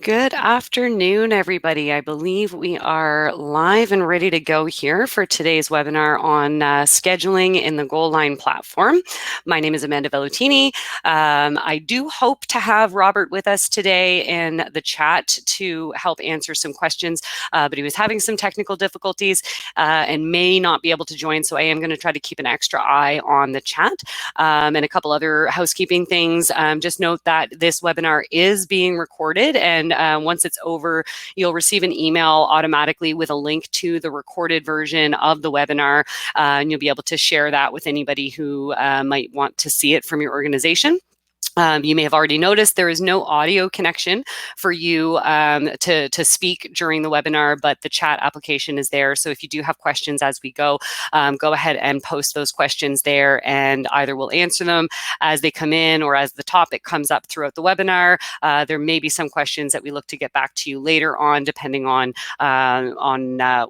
Good afternoon, everybody. I believe we are live and ready to go here for today's webinar on scheduling in the Goalline platform. My name is Amanda Vellutini. I do hope to have Robert with us today in the chat to help answer some questions, but he was having some technical difficulties and may not be able to join, so I am going to try to keep an extra eye on the chat. And a couple other housekeeping things. Just note that this webinar is being recorded, and once it's over, you'll receive an email automatically with a link to the recorded version of the webinar, and you'll be able to share that with anybody who might want to see it from your organization. You may have already noticed there is no audio connection for you to speak during the webinar, but the chat application is there. So if you do have questions as we go ahead and post those questions there, and either we'll answer them as they come in or as the topic comes up throughout the webinar. There may be some questions that we look to get back to you later on, depending on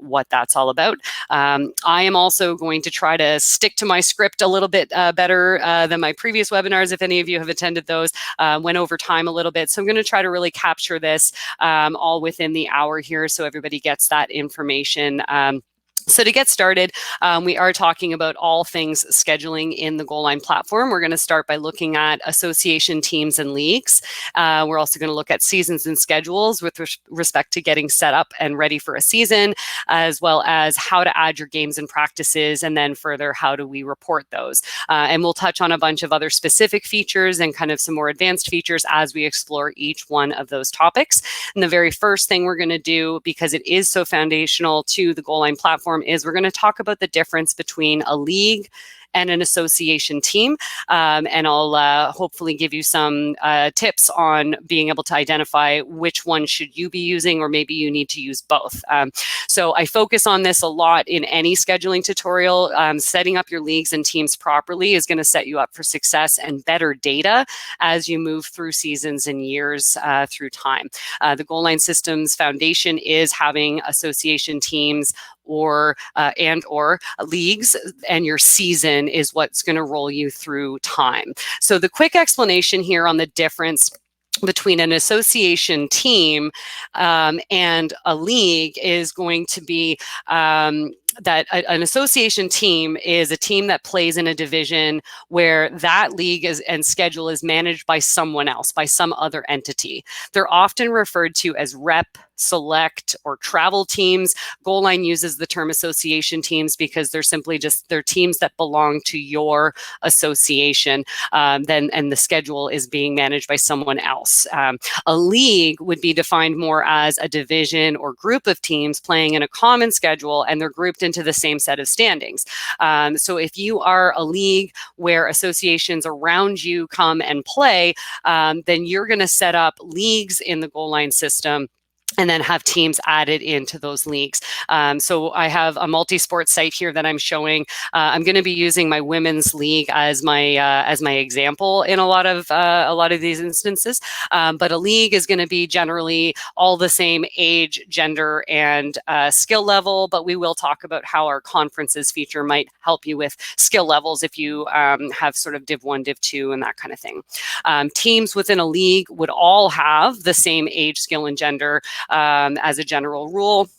what that's all about. I am also going to try to stick to my script a little bit better than my previous webinars. If any of you have attended those, went over time a little bit. So I'm going to try to really capture this all within the hour here so everybody gets that information. So to get started, we are talking about all things scheduling in the Goalline platform. We're going to start by looking at association teams and leagues. We're also going to look at seasons and schedules with respect to getting set up and ready for a season, as well as how to add your games and practices, and then further, how do we report those? And we'll touch on a bunch of other specific features and kind of some more advanced features as we explore each one of those topics. And the very first thing we're going to do, because it is so foundational to the Goalline platform, is we're going to talk about the difference between a league and an association team. And I'll hopefully give you some tips on being able to identify which one should you be using, or maybe you need to use both. So I focus on this a lot in any scheduling tutorial. Setting up your leagues and teams properly is going to set you up for success and better data as you move through seasons and years through time. The Goalline system's foundation is having association teams or leagues, and your season is what's going to roll you through time. So the quick explanation here on the difference between an association team and a league is going to be that an association team is a team that plays in a division where that league and schedule is managed by someone else, by some other entity. They're often referred to as rep, select, or travel teams. Goalline uses the term association teams because they're simply they're teams that belong to your association, and the schedule is being managed by someone else. A league would be defined more as a division or group of teams playing in a common schedule, and they're grouped into the same set of standings. So if you are a league where associations around you come and play, then you're going to set up leagues in the Goalline system and then have teams added into those leagues. So I have a multi-sport site here that I'm showing. I'm going to be using my women's league as my example in a lot of these instances. But a league is going to be generally all the same age, gender, and skill level. But we will talk about how our conferences feature might help you with skill levels if you have sort of Div 1, Div 2, and that kind of thing. Teams within a league would all have the same age, skill, and gender as a general rule.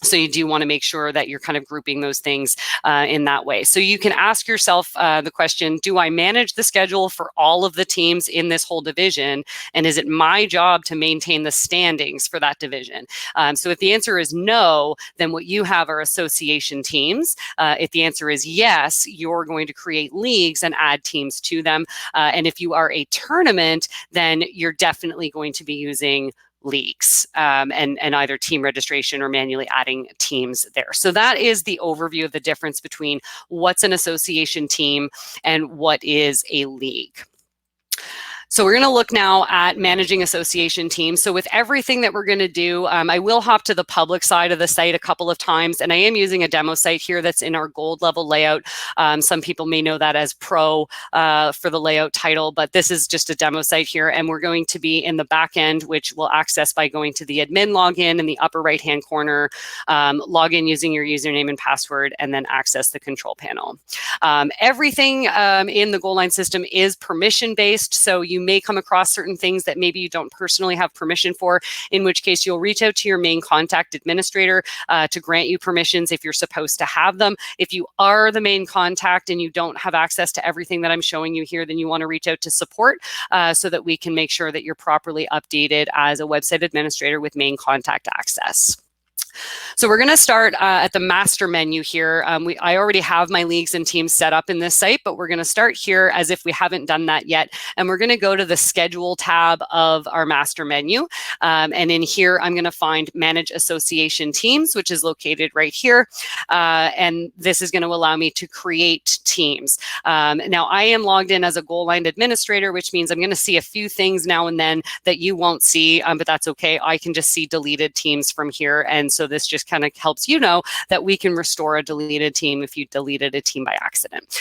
So you do want to make sure that you're kind of grouping those things in that way. So you can ask yourself the question, do I manage the schedule for all of the teams in this whole division? And is it my job to maintain the standings for that division? So if the answer is no, then what you have are association teams. If the answer is yes, you're going to create leagues and add teams to them. And if you are a tournament, then you're definitely going to be using leagues and either team registration or manually adding teams there. So that is the overview of the difference between what's an association team and what is a league. So we're going to look now at managing association teams. So with everything that we're going to do, I will hop to the public side of the site a couple of times, and I am using a demo site here that's in our gold level layout. Some people may know that as pro for the layout title, but this is just a demo site here, and we're going to be in the back end, which we'll access by going to the admin login in the upper right-hand corner, log in using your username and password, and then access the control panel. Everything in the Goalline system is permission-based, so you may come across certain things that maybe you don't personally have permission for, in which case you'll reach out to your main contact administrator to grant you permissions if you're supposed to have them. If you are the main contact and you don't have access to everything that I'm showing you here, then you want to reach out to support so that we can make sure that you're properly updated as a website administrator with main contact access. So we're going to start at the master menu here. I already have my leagues and teams set up in this site, but we're going to start here as if we haven't done that yet. And we're going to go to the schedule tab of our master menu. And in here, I'm going to find manage association teams, which is located right here. And this is going to allow me to create teams. Now I am logged in as a Goalline administrator, which means I'm going to see a few things now and then that you won't see, but that's okay. I can just see deleted teams from here. And so this just kind of helps you know that we can restore a deleted team if you deleted a team by accident.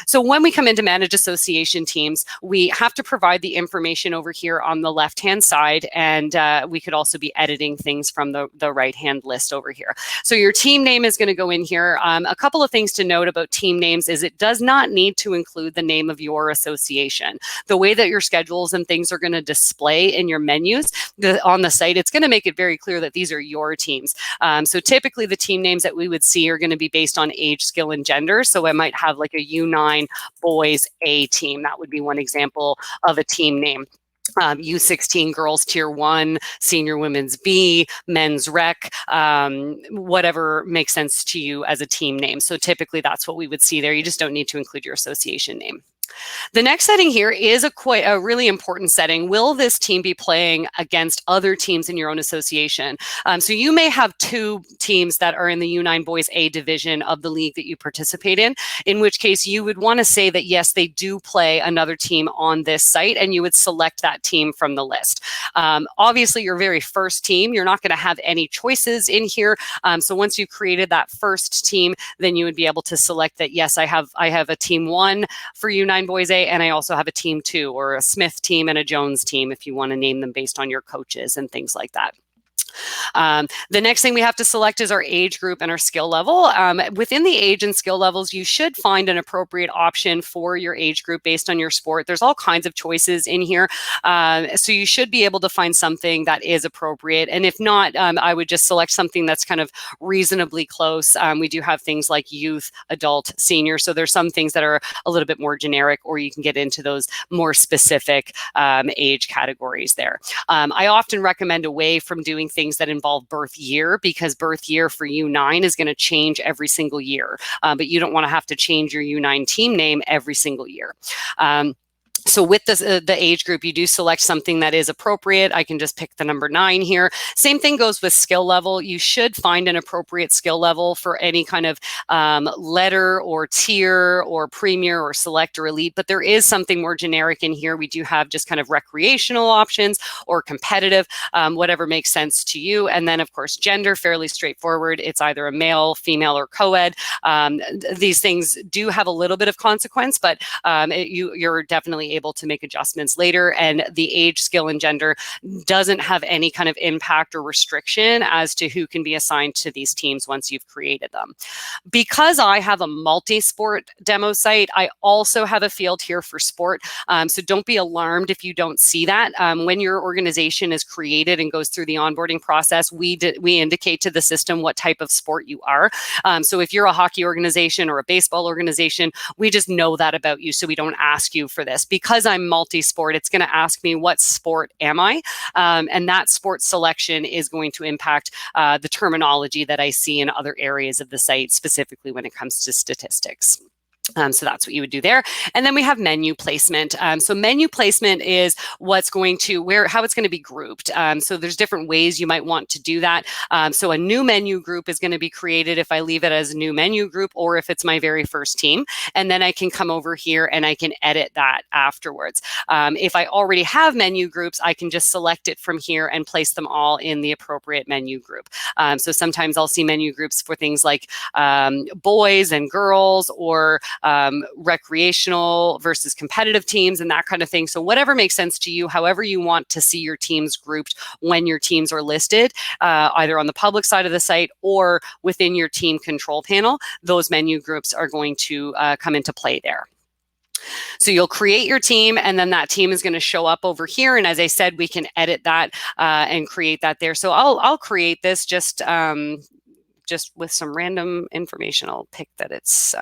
So when we come into manage association teams, we have to provide the information over here on the left-hand side, and we could also be editing things from the right-hand list over here. So your team name is going to go in here. A couple of things to note about team names is it does not need to include the name of your association. The way that your schedules and things are going to display in your menus on the site, it's going to make it very clear that these are your teams. So typically the team names that we would see are going to be based on age, skill, and gender. So I might have like a U9 boys A team. That would be one example of a team name. U16 girls tier 1, senior women's B, men's rec, whatever makes sense to you as a team name. So typically that's what we would see there. You just don't need to include your association name. The next setting here is a really important setting. Will this team be playing against other teams in your own association? So you may have two teams that are in the U9 Boys A division of the league that you participate in which case you would want to say that yes, they do play another team on this site, and you would select that team from the list. Obviously, your very first team, you're not going to have any choices in here. So once you've created that first team, then you would be able to select that, yes, I have a team 1 for U9 Boys A, and I also have a team 2, or a Smith team and a Jones team, if you want to name them based on your coaches and things like that. The next thing we have to select is our age group and our skill level. Within the age and skill levels, you should find an appropriate option for your age group based on your sport. There's all kinds of choices in here. So you should be able to find something that is appropriate. And if not, I would just select something that's kind of reasonably close. We do have things like youth, adult, senior. So there's some things that are a little bit more generic, or you can get into those more specific age categories there. I often recommend away from doing things that involve birth year, because birth year for U9 is going to change every single year, but you don't want to have to change your U9 team name every single year. So with the age group, you do select something that is appropriate. I can just pick the number 9 here. Same thing goes with skill level. You should find an appropriate skill level for any kind of letter or tier or premier or select or elite, but there is something more generic in here. We do have just kind of recreational options or competitive, whatever makes sense to you. And then of course, gender, fairly straightforward. It's either a male, female, or co-ed. These things do have a little bit of consequence, but you're definitely able to make adjustments later, and the age, skill, and gender doesn't have any kind of impact or restriction as to who can be assigned to these teams once you've created them. Because I have a multi-sport demo site, I also have a field here for sport. So don't be alarmed if you don't see that. When your organization is created and goes through the onboarding process, we indicate to the system what type of sport you are. So if you're a hockey organization or a baseball organization, we just know that about you, so we don't ask you for this. Because I'm multi-sport, it's going to ask me what sport am I, and that sport selection is going to impact the terminology that I see in other areas of the site, specifically when it comes to statistics. So that's what you would do there. And then we have menu placement. So menu placement is how it's going to be grouped. So there's different ways you might want to do that. So a new menu group is going to be created if I leave it as a new menu group, or if it's my very first team. And then I can come over here and I can edit that afterwards. If I already have menu groups, I can just select it from here and place them all in the appropriate menu group. So sometimes I'll see menu groups for things like boys and girls, or recreational versus competitive teams and that kind of thing. So whatever makes sense to you, however you want to see your teams grouped when your teams are listed, either on the public side of the site or within your team control panel, those menu groups are going to come into play there. So you'll create your team, and then that team is going to show up over here. And as I said, we can edit that and create that there. So I'll create this just with some random information. I'll pick that it's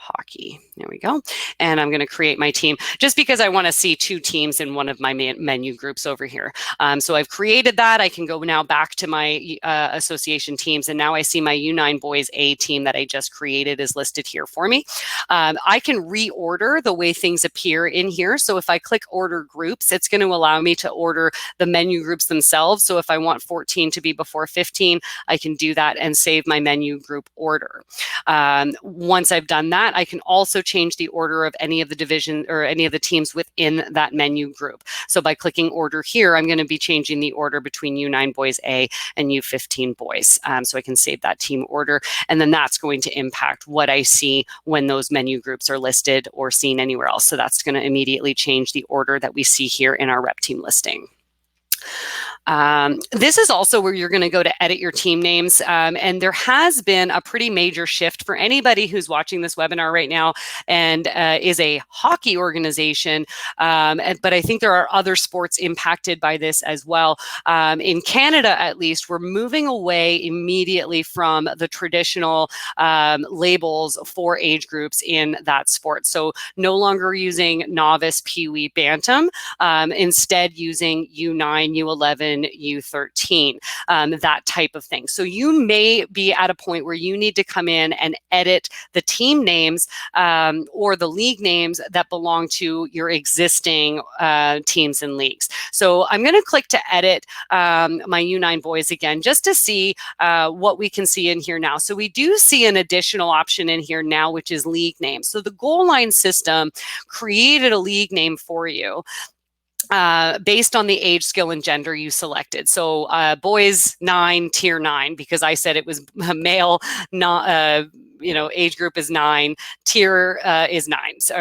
hockey. There we go. And I'm going to create my team just because I want to see two teams in one of my menu groups over here. So I've created that. I can go now back to my association teams, and now I see my U9 Boys A team that I just created is listed here for me. I can reorder the way things appear in here. So if I click order groups, it's going to allow me to order the menu groups themselves. So if I want 14 to be before 15, I can do that and save my menu group order. Once I've done that, I can also change the order of any of the division or any of the teams within that menu group. So by clicking order here, I'm going to be changing the order between U9 Boys A and U15 Boys. So I can save that team order, and then that's going to impact what I see when those menu groups are listed or seen anywhere else. So that's going to immediately change the order that we see here in our rep team listing. This is also where you're going to go to edit your team names. And there has been a pretty major shift for anybody who's watching this webinar right now and is a hockey organization. But I think there are other sports impacted by this as well. In Canada, at least, we're moving away immediately from the traditional labels for age groups in that sport. So no longer using novice, peewee, bantam, instead using U9, U11, U13, that type of thing. So you may be at a point where you need to come in and edit the team names or the league names that belong to your existing teams and leagues. So I'm going to click to edit my U9 Boys again, just to see what we can see in here now. So we do see an additional option in here now, which is league names. So the Goalline system created a league name for you based on the age, skill, and gender you selected. So boys 9, tier 9, because I said it was male, not age group is 9, tier is 9.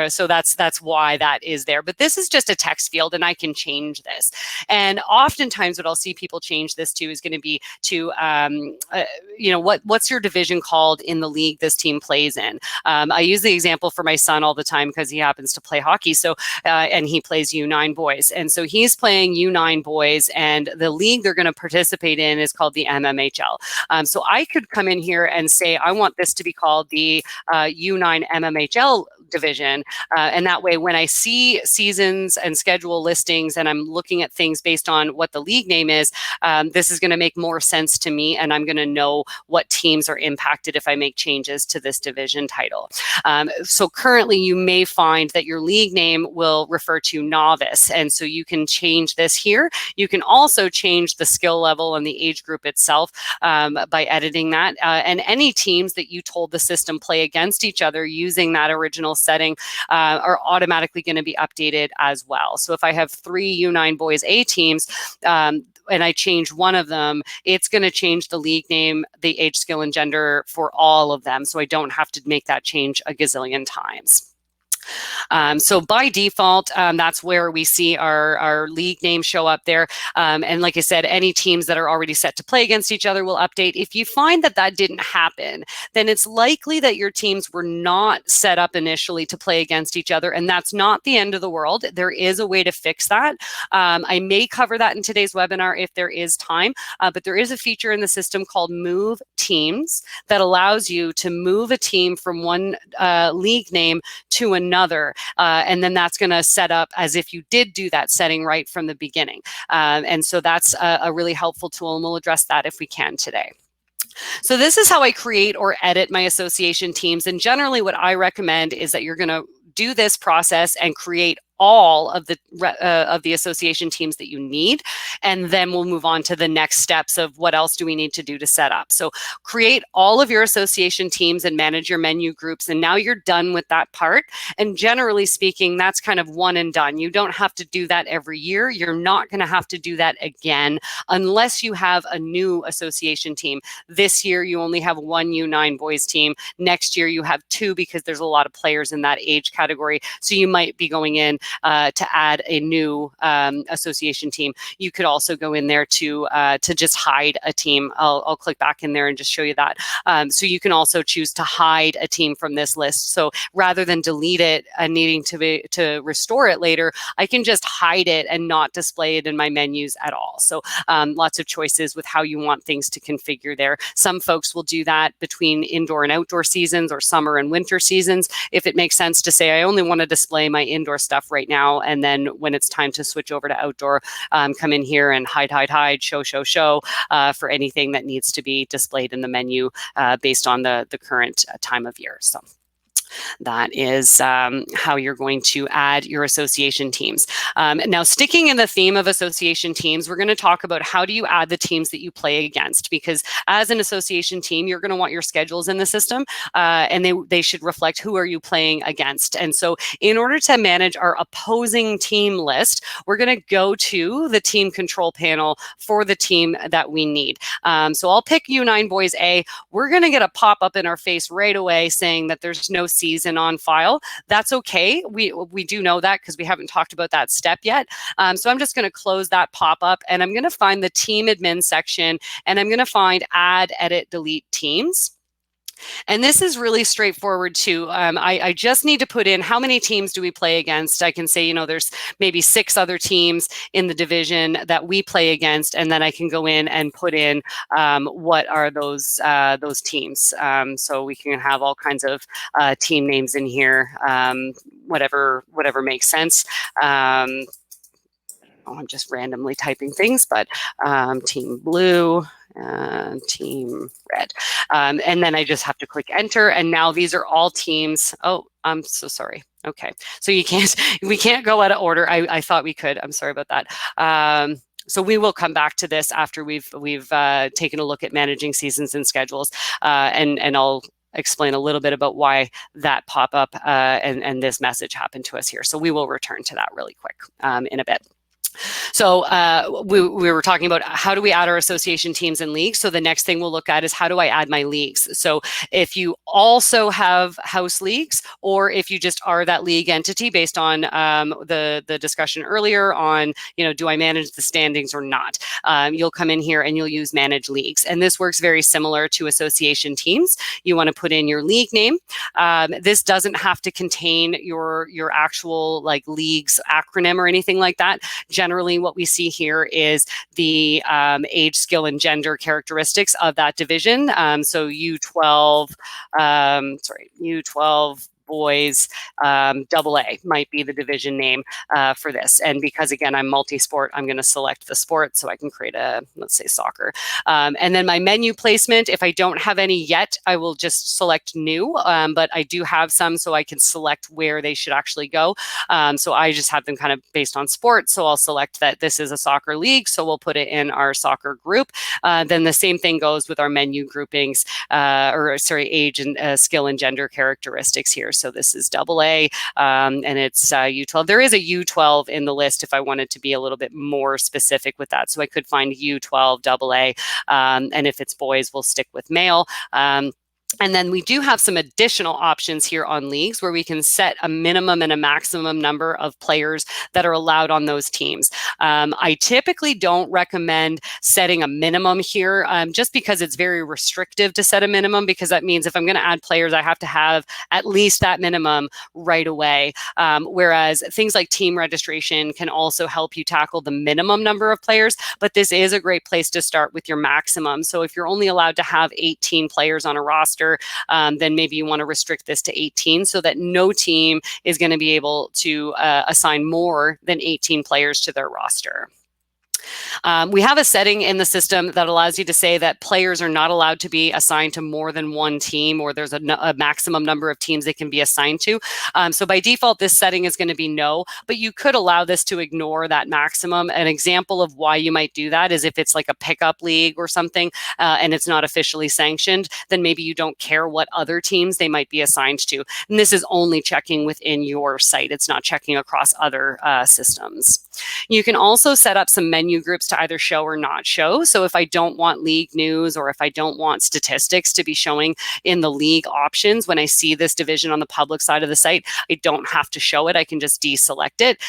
So that's why that is there. But this is just a text field, and I can change this. And oftentimes what I'll see people change this to is going to be to, what's your division called in the league this team plays in? I use the example for my son all the time because he happens to play hockey. So, and he plays U9 Boys. And so he's playing U9 Boys, and the league they're going to participate in is called the MMHL. So I could come in here and say, I want this to be called the U9 MMHL division. And that way, when I see seasons and schedule listings and I'm looking at things based on what the league name is, this is going to make more sense to me, and I'm going to know what teams are impacted if I make changes to this division title. So currently, you may find that your league name will refer to novice, and so you can change this here. You can also change the skill level and the age group itself by editing that. And any teams that you told the system play against each other using that original setting are automatically going to be updated as well. So if I have 3 U9 Boys A teams, and I change one of them, it's going to change the league name, the age, skill, and gender for all of them. So I don't have to make that change a gazillion times. So by default, that's where we see our league name show up there. And like I said, any teams that are already set to play against each other will update. If you find that that didn't happen, then it's likely that your teams were not set up initially to play against each other. And that's not the end of the world. There is a way to fix that. I may cover that in today's webinar if there is time, but there is a feature in the system called Move Teams that allows you to move a team from one league name to another. And then that's going to set up as if you did do that setting right from the beginning. And so that's a really helpful tool, and we'll address that if we can today. So this is how I create or edit my association teams. And generally what I recommend is that you're going to do this process and create all of the association teams that you need, and then we'll move on to the next steps of what else do we need to do to set up. So create all of your association teams and manage your menu groups, and now you're done with that part. And generally speaking, that's kind of one and done. You don't have to do that every year. You're not going to have to do that again unless you have a new association team. This year you only have 1 U9 Boys team. Next year you have 2 because there's a lot of players in that age category. So you might be going in to add a new association team. You could also go in there to just hide a team. I'll click back in there and just show you that. So you can also choose to hide a team from this list. So rather than delete it and needing to restore it later, I can just hide it and not display it in my menus at all. So lots of choices with how you want things to configure there. Some folks will do that between indoor and outdoor seasons or summer and winter seasons. If it makes sense to say, I only want to display my indoor stuff right now, and then when it's time to switch over to outdoor, come in here and hide, show for anything that needs to be displayed in the menu based on the current time of year. So that is how you're going to add your association teams. Now, sticking in the theme of association teams, we're going to talk about how do you add the teams that you play against, because as an association team, you're going to want your schedules in the system, and they should reflect who are you playing against. And so in order to manage our opposing team list, we're going to go to the team control panel for the team that we need. So I'll pick U9 Boys A. We're going to get a pop-up in our face right away saying that there's no season on file. That's okay. We do know that because we haven't talked about that step yet. So I'm just going to close that pop-up, and I'm going to find the team admin section, and I'm going to find add, edit, delete teams. And this is really straightforward too. I just need to put in how many teams do we play against. I can say, there's maybe 6 other teams in the division that we play against, and then I can go in and put in what are those teams. So we can have all kinds of team names in here, whatever makes sense. I'm just randomly typing things, but team blue, team red. And then I just have to click enter. And now these are all teams. Oh, I'm so sorry. Okay. So we can't go out of order. I thought we could. I'm sorry about that. So we will come back to this after we've taken a look at managing seasons and schedules, and I'll explain a little bit about why that pop-up and this message happened to us here. So we will return to that really quick in a bit. So we were talking about how do we add our association teams and leagues. So the next thing we'll look at is how do I add my leagues. So if you also have house leagues, or if you just are that league entity based on the discussion earlier on, do I manage the standings or not? You'll come in here and you'll use manage leagues. And this works very similar to association teams. You want to put in your league name. This doesn't have to contain your actual league's acronym or anything like that. Generally, what we see here is the age, skill, and gender characteristics of that division. So U12, U12 boys AA might be the division name for this. And because again, I'm multi-sport, I'm going to select the sport so I can create let's say soccer. And then my menu placement, if I don't have any yet, I will just select new, but I do have some, so I can select where they should actually go. So I just have them kind of based on sport. So I'll select that this is a soccer league, so we'll put it in our soccer group. Then the same thing goes with our menu groupings, age and skill and gender characteristics here. So this is AA, and it's U12. There is a U12 in the list if I wanted to be a little bit more specific with that. So I could find U12 AA, and if it's boys, we'll stick with male. And then we do have some additional options here on leagues where we can set a minimum and a maximum number of players that are allowed on those teams. I typically don't recommend setting a minimum here just because it's very restrictive to set a minimum, because that means if I'm going to add players, I have to have at least that minimum right away. Whereas things like team registration can also help you tackle the minimum number of players, but this is a great place to start with your maximum. So if you're only allowed to have 18 players on a roster, then maybe you want to restrict this to 18 so that no team is going to be able to assign more than 18 players to their roster. We have a setting in the system that allows you to say that players are not allowed to be assigned to more than one team, or there's a maximum number of teams they can be assigned to. So by default, this setting is going to be no, but you could allow this to ignore that maximum. An example of why you might do that is if it's like a pickup league or something, and it's not officially sanctioned, then maybe you don't care what other teams they might be assigned to. And this is only checking within your site. It's not checking across other systems. You can also set up some menu menu groups to either show or not show. So if I don't want league news, or if I don't want statistics to be showing in the league options, when I see this division on the public side of the site, I don't have to show it. I can just deselect it.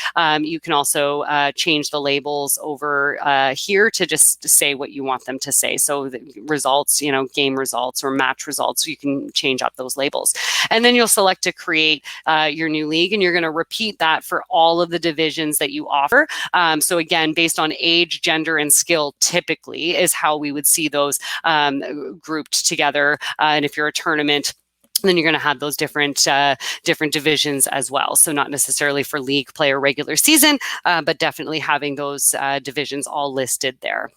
You can also change the labels over here to just say what you want them to say. So the results, game results or match results, you can change up those labels. And then you'll select to create your new league, and you're going to repeat that for all of the divisions that you offer. So again, based on age, gender, and skill, typically is how we would see those grouped together. And if you're a tournament, then you're going to have those different divisions as well. So not necessarily for league play or regular season, but definitely having those divisions all listed there.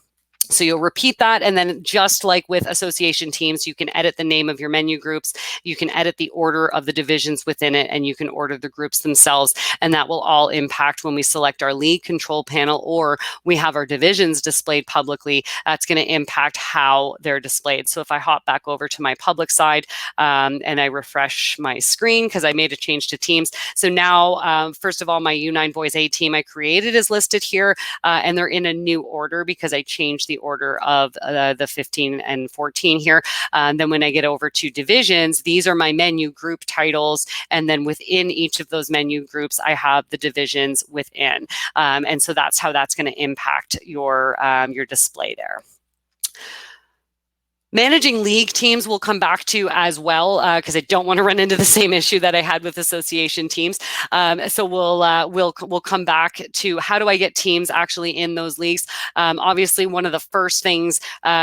So you'll repeat that, and then just like with association teams, you can edit the name of your menu groups, you can edit the order of the divisions within it, and you can order the groups themselves, and that will all impact when we select our league control panel or we have our divisions displayed publicly. That's going to impact how they're displayed. So if I hop back over to my public side and I refresh my screen because I made a change to teams. So now, first of all, my U9 Boys A team I created is listed here, and they're in a new order because I changed the order of the 15 and 14 here. Then when I get over to divisions, these are my menu group titles. And then within each of those menu groups, I have the divisions within. And so that's how that's going to impact your display there. Managing league teams we'll come back to as well, because I don't want to run into the same issue that I had with association teams. So we'll come back to how do I get teams actually in those leagues. Obviously, one of the first things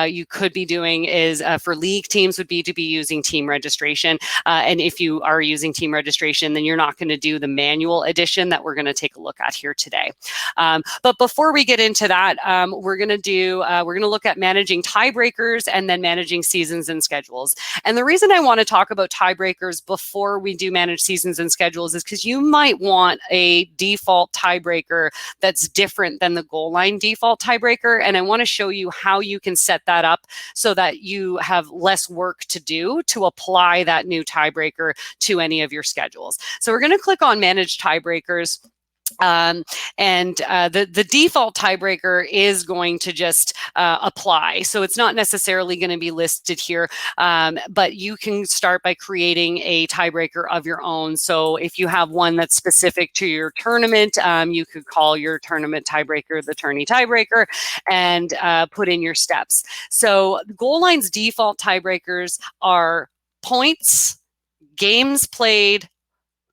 you could be doing is for league teams would be to be using team registration. And if you are using team registration, then you're not going to do the manual addition that we're going to take a look at here today. But before we get into that, we're going to look at managing tiebreakers and then managing seasons and schedules. And the reason I want to talk about tiebreakers before we do manage seasons and schedules is because you might want a default tiebreaker that's different than the goal line default tiebreaker. And I want to show you how you can set that up so that you have less work to do to apply that new tiebreaker to any of your schedules. So we're going to click on Manage Tiebreakers. The default tiebreaker is going to just apply. So it's not necessarily going to be listed here, but you can start by creating a tiebreaker of your own. So if you have one that's specific to your tournament, you could call your tournament tiebreaker the tourney tiebreaker and put in your steps. So Goalline's default tiebreakers are points, games played,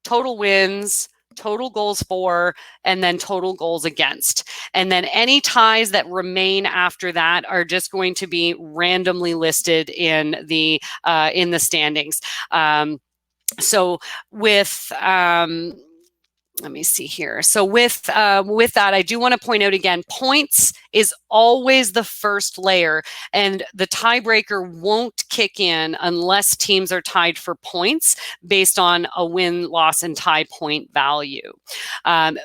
total wins, total goals for, and then total goals against. And then any ties that remain after that are just going to be randomly listed in the standings. So with let me see here. So with that, I do want to point out again, points is always the first layer, and the tiebreaker won't kick in unless teams are tied for points based on a win, loss, and tie point value.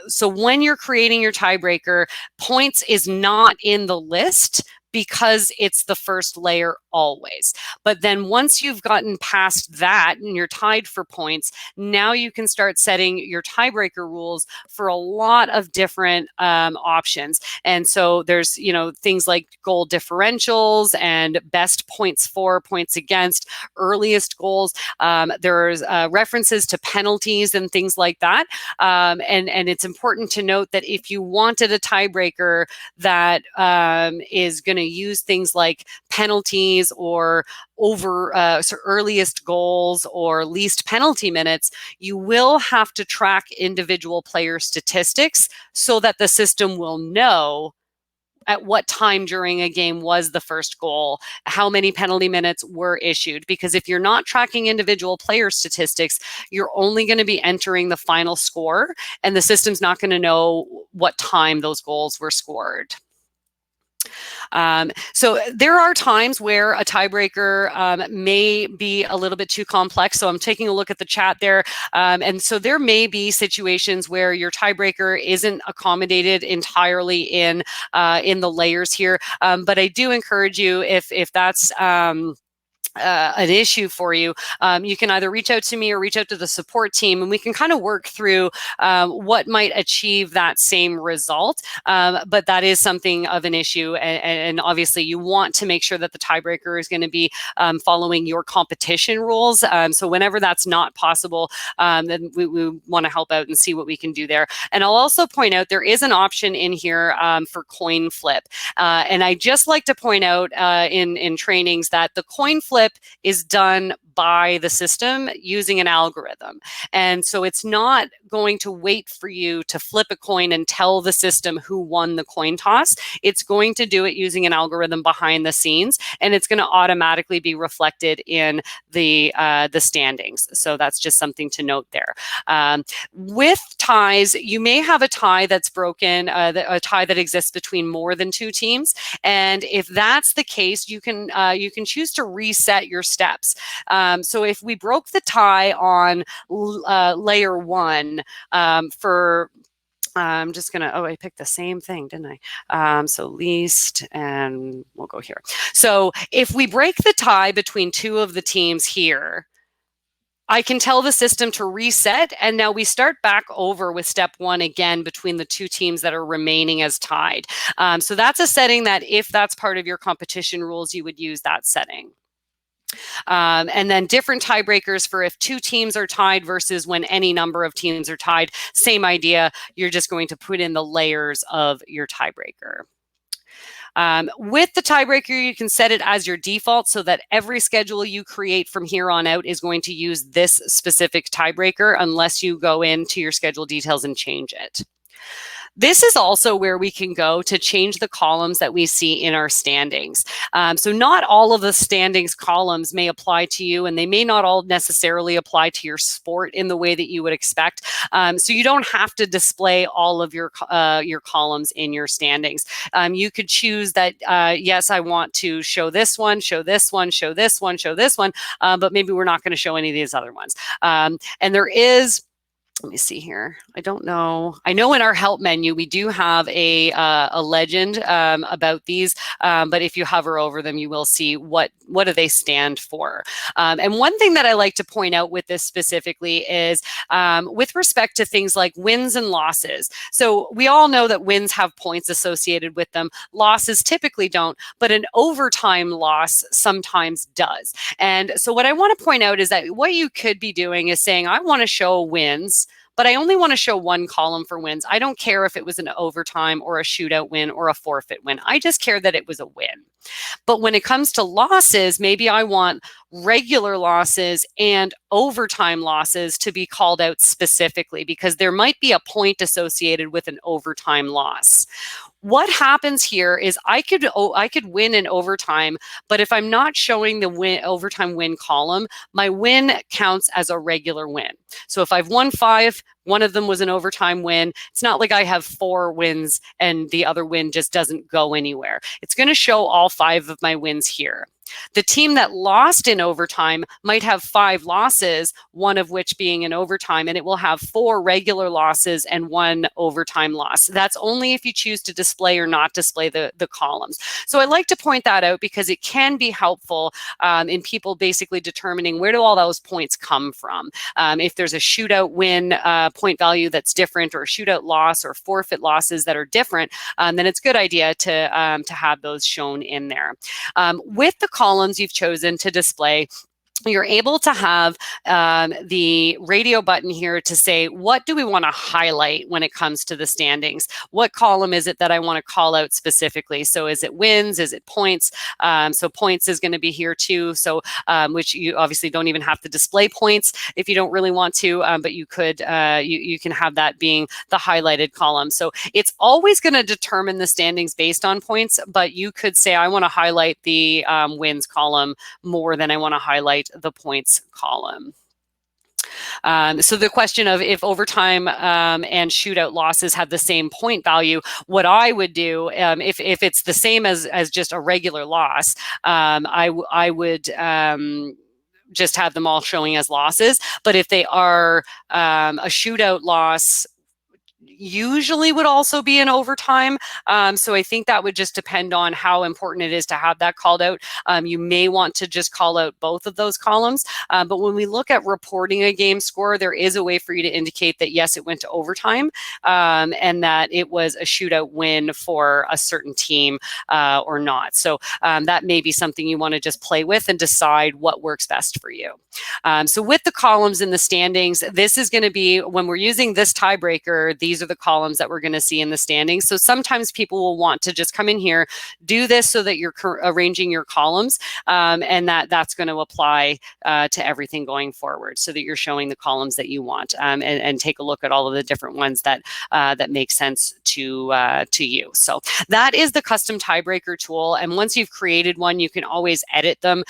So when you're creating your tiebreaker, points is not in the list because it's the first layer always. But then once you've gotten past that and you're tied for points, now you can start setting your tiebreaker rules for a lot of different options. And so there's, things like goal differentials and best points for, points against, earliest goals. There's references to penalties and things like that. And it's important to note that if you wanted a tiebreaker that is going to use things like penalties or earliest goals or least penalty minutes, you will have to track individual player statistics so that the system will know at what time during a game was the first goal, how many penalty minutes were issued. Because if you're not tracking individual player statistics, you're only going to be entering the final score, and the system's not going to know what time those goals were scored. So there are times where a tiebreaker may be a little bit too complex. So I'm taking a look at the chat there. And so there may be situations where your tiebreaker isn't accommodated entirely in the layers here. But I do encourage you, if that's an issue for you, you can either reach out to me or reach out to the support team, and we can kind of work through what might achieve that same result. But that is something of an issue, and obviously you want to make sure that the tiebreaker is going to be following your competition rules. So whenever that's not possible, then we want to help out and see what we can do there. And I'll also point out there is an option in here for coin flip. And I just like to point out in trainings that the coin flip is done by the system using an algorithm. And so it's not going to wait for you to flip a coin and tell the system who won the coin toss. It's going to do it using an algorithm behind the scenes, and it's going to automatically be reflected in the standings. So that's just something to note there. With ties, you may have a tie that's broken, a tie that exists between more than two teams. And if that's the case, you can choose to reset your steps. So if we broke the tie on layer 1 for I'm just going to, I picked the same thing, didn't I? So least, and we'll go here. So if we break the tie between two of the teams here, I can tell the system to reset, and now we start back over with step 1 again between the two teams that are remaining as tied. So that's a setting that if that's part of your competition rules, you would use that setting. And then different tiebreakers for if two teams are tied versus when any number of teams are tied. Same idea. You're just going to put in the layers of your tiebreaker. With the tiebreaker, you can set it as your default so that every schedule you create from here on out is going to use this specific tiebreaker unless you go into your schedule details and change it. This is also where we can go to change the columns that we see in our standings. So not all of the standings columns may apply to you, and they may not all necessarily apply to your sport in the way that you would expect. So you don't have to display all of your columns in your standings. You could choose that, yes, I want to show this one, show this one, show this one, show this one, but maybe we're not going to show any of these other ones. And there is, let me see here. I don't know. I know in our help menu, we do have a legend about these, but if you hover over them, you will see what do they stand for. And one thing that I like to point out with this specifically is with respect to things like wins and losses. So we all know that wins have points associated with them. Losses typically don't, but an overtime loss sometimes does. And so what I want to point out is that what you could be doing is saying, I want to show wins, but I only want to show one column for wins. I don't care if it was an overtime or a shootout win or a forfeit win. I just care that it was a win. But when it comes to losses, maybe I want regular losses and overtime losses to be called out specifically because there might be a point associated with an overtime loss. What happens here is I could win in overtime, but if I'm not showing the overtime win column, my win counts as a regular win. So if I've won 5, one of them was an overtime win. It's not like I have 4 wins and the other win just doesn't go anywhere. It's going to show all 5 of my wins here. The team that lost in overtime might have 5 losses, one of which being in overtime, and it will have 4 regular losses and 1 overtime loss. That's only if you choose to display or not display the columns. So I like to point that out because it can be helpful in people basically determining where do all those points come from. If there's a shootout win point value that's different, or a shootout loss or forfeit losses that are different, then it's a good idea to have those shown in there. With the columns you've chosen to display, you're able to have the radio button here to say, what do we want to highlight when it comes to the standings? What column is it that I want to call out specifically? So is it wins? Is it points? So points is going to be here too. So which you obviously don't even have to display points if you don't really want to, but you could, you can have that being the highlighted column. So it's always going to determine the standings based on points, but you could say, I want to highlight the wins column more than I want to highlight the points column. So the question of if overtime and shootout losses have the same point value, what I would do, if it's the same as just a regular loss, I would just have them all showing as losses. But if they are a shootout loss, usually would also be in overtime. So I think that would just depend on how important it is to have that called out. You may want to just call out both of those columns. But when we look at reporting a game score, there is a way for you to indicate that, yes, it went to overtime, and that it was a shootout win for a certain team or not. So that may be something you want to just play with and decide what works best for you. So with the columns in the standings, this is going to be, when we're using this tiebreaker, these are the columns that we're going to see in the standings. So sometimes people will want to just come in here, do this so that you're arranging your columns, and that's going to apply to everything going forward, so that you're showing the columns that you want, and take a look at all of the different ones that make sense to you. So that is the custom tiebreaker tool. And once you've created one, you can always edit them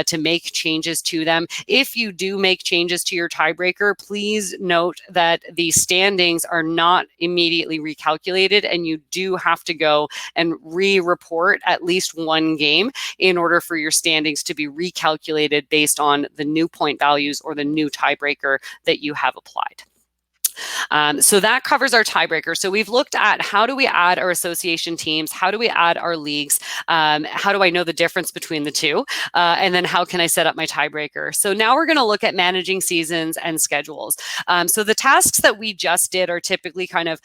to make changes to them. If you do make changes to your tiebreaker, please note that the standings are not immediately recalculated, and you do have to go and re-report at least one game in order for your standings to be recalculated based on the new point values or the new tiebreaker that you have applied. So that covers our tiebreaker. So we've looked at, how do we add our association teams? How do we add our leagues? How do I know the difference between the two? And then how can I set up my tiebreaker? So now we're going to look at managing seasons and schedules. So the tasks that we just did are typically kind of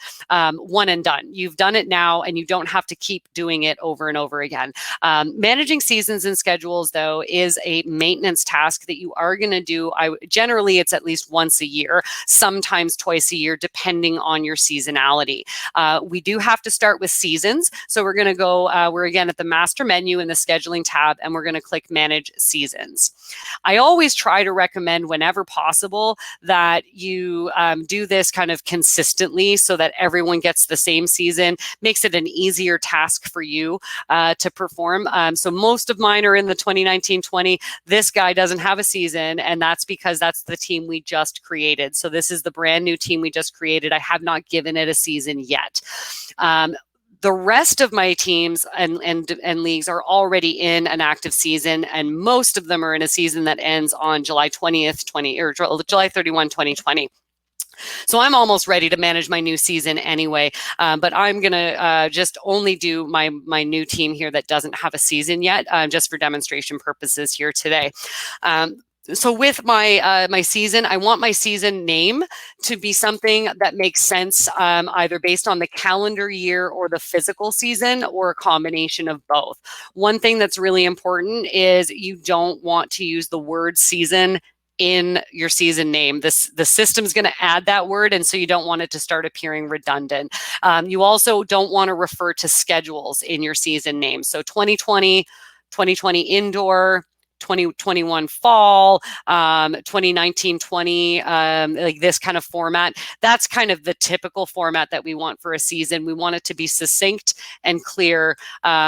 one and done. You've done it now, and you don't have to keep doing it over and over again. Managing seasons and schedules, though, is a maintenance task that you are going to do. Generally, it's at least once a year, sometimes twice a year, depending on your seasonality. We do have to start with seasons. So we're going to go, we're again at the master menu in the scheduling tab, and we're going to click manage seasons. I always try to recommend, whenever possible, that you do this kind of consistently so that everyone gets the same season. Makes it an easier task for you to perform. So most of mine are in the 2019-20. This guy doesn't have a season, and that's because that's the team we just created. So this is the brand new team we just created. I have not given it a season yet. The rest of my teams and leagues are already in an active season, and most of them are in a season that ends on July 20th, July 31, 2020. So I'm almost ready to manage my new season anyway, but I'm going to just only do my new team here that doesn't have a season yet, just for demonstration purposes here today. So with my my season, I want my season name to be something that makes sense, either based on the calendar year or the physical season, or a combination of both. One thing that's really important is you don't want to use the word season in your season name. The system's going to add that word, and so you don't want it to start appearing redundant. You also don't want to refer to schedules in your season name. So 2020, 2020 indoor, 2021 fall, 2019-20, like this kind of format. That's kind of the typical format that we want for a season. We want it to be succinct and clear.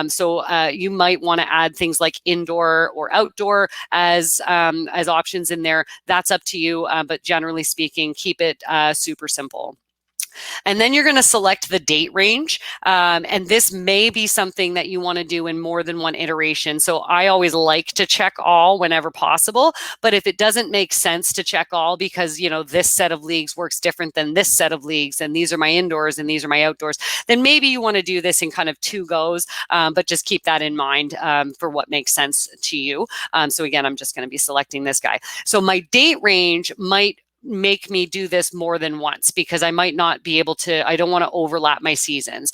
So you might want to add things like indoor or outdoor as options in there. That's up to you, but generally speaking, keep it super simple. And then you're going to select the date range. And this may be something that you want to do in more than one iteration. So I always like to check all whenever possible. But if it doesn't make sense to check all, because, you know, this set of leagues works different than this set of leagues, and these are my indoors and these are my outdoors, then maybe you want to do this in kind of two goes. But just keep that in mind for what makes sense to you. So again, I'm just going to be selecting this guy. So my date range might make me do this more than once, because I might not be able to, I don't want to overlap my seasons.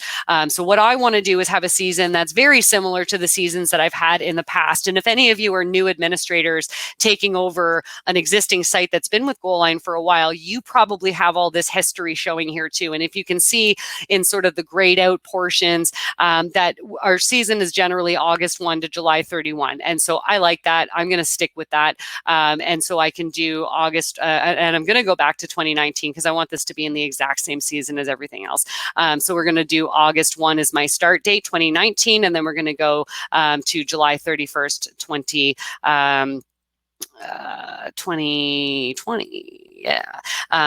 So what I want to do is have a season that's very similar to the seasons that I've had in the past. And if any of you are new administrators taking over an existing site that's been with Goalline for a while, you probably have all this history showing here too. And if you can see in sort of the grayed out portions, that our season is generally August 1 to July 31. And so I like that. I'm going to stick with that. And so I can do August, and I'm going to go back to 2019 because I want this to be in the exact same season as everything else. So we're going to do August 1 as my start date, 2019, and then we're going to go to July 31st, 2020. Yeah.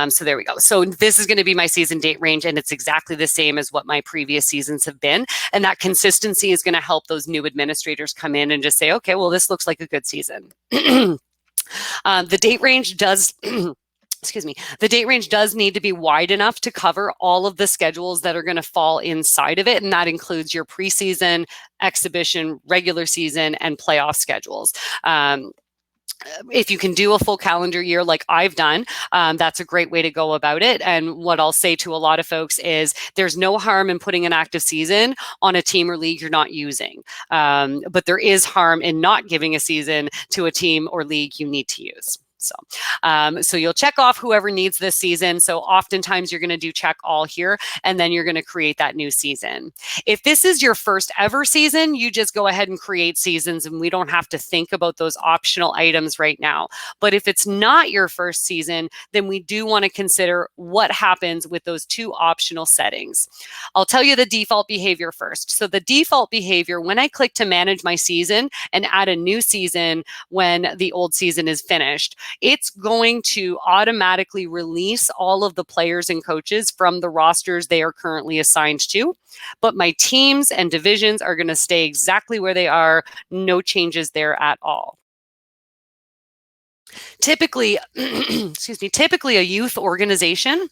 So there we go. So this is going to be my season date range, and it's exactly the same as what my previous seasons have been. And that consistency is going to help those new administrators come in and just say, okay, well, this looks like a good season. The date range does the date range does need to be wide enough to cover all of the schedules that are going to fall inside of it. And that includes your preseason, exhibition, regular season, and playoff schedules. If you can do a full calendar year like I've done, that's a great way to go about it. And what I'll say to a lot of folks is there's no harm in putting an active season on a team or league you're not using. But there is harm in not giving a season to a team or league you need to use. So you'll check off whoever needs this season. So oftentimes you're going to do check all here, and then you're going to create that new season. If this is your first ever season, you just go ahead and create seasons, and we don't have to think about those optional items right now. But if it's not your first season, then we do want to consider what happens with those two optional settings. I'll tell you the default behavior first. So the default behavior, when I click to manage my season and add a new season when the old season is finished, it's going to automatically release all of the players and coaches from the rosters they are currently assigned to. But my teams and divisions are going to stay exactly where they are. No changes there at all. Typically, typically a youth organization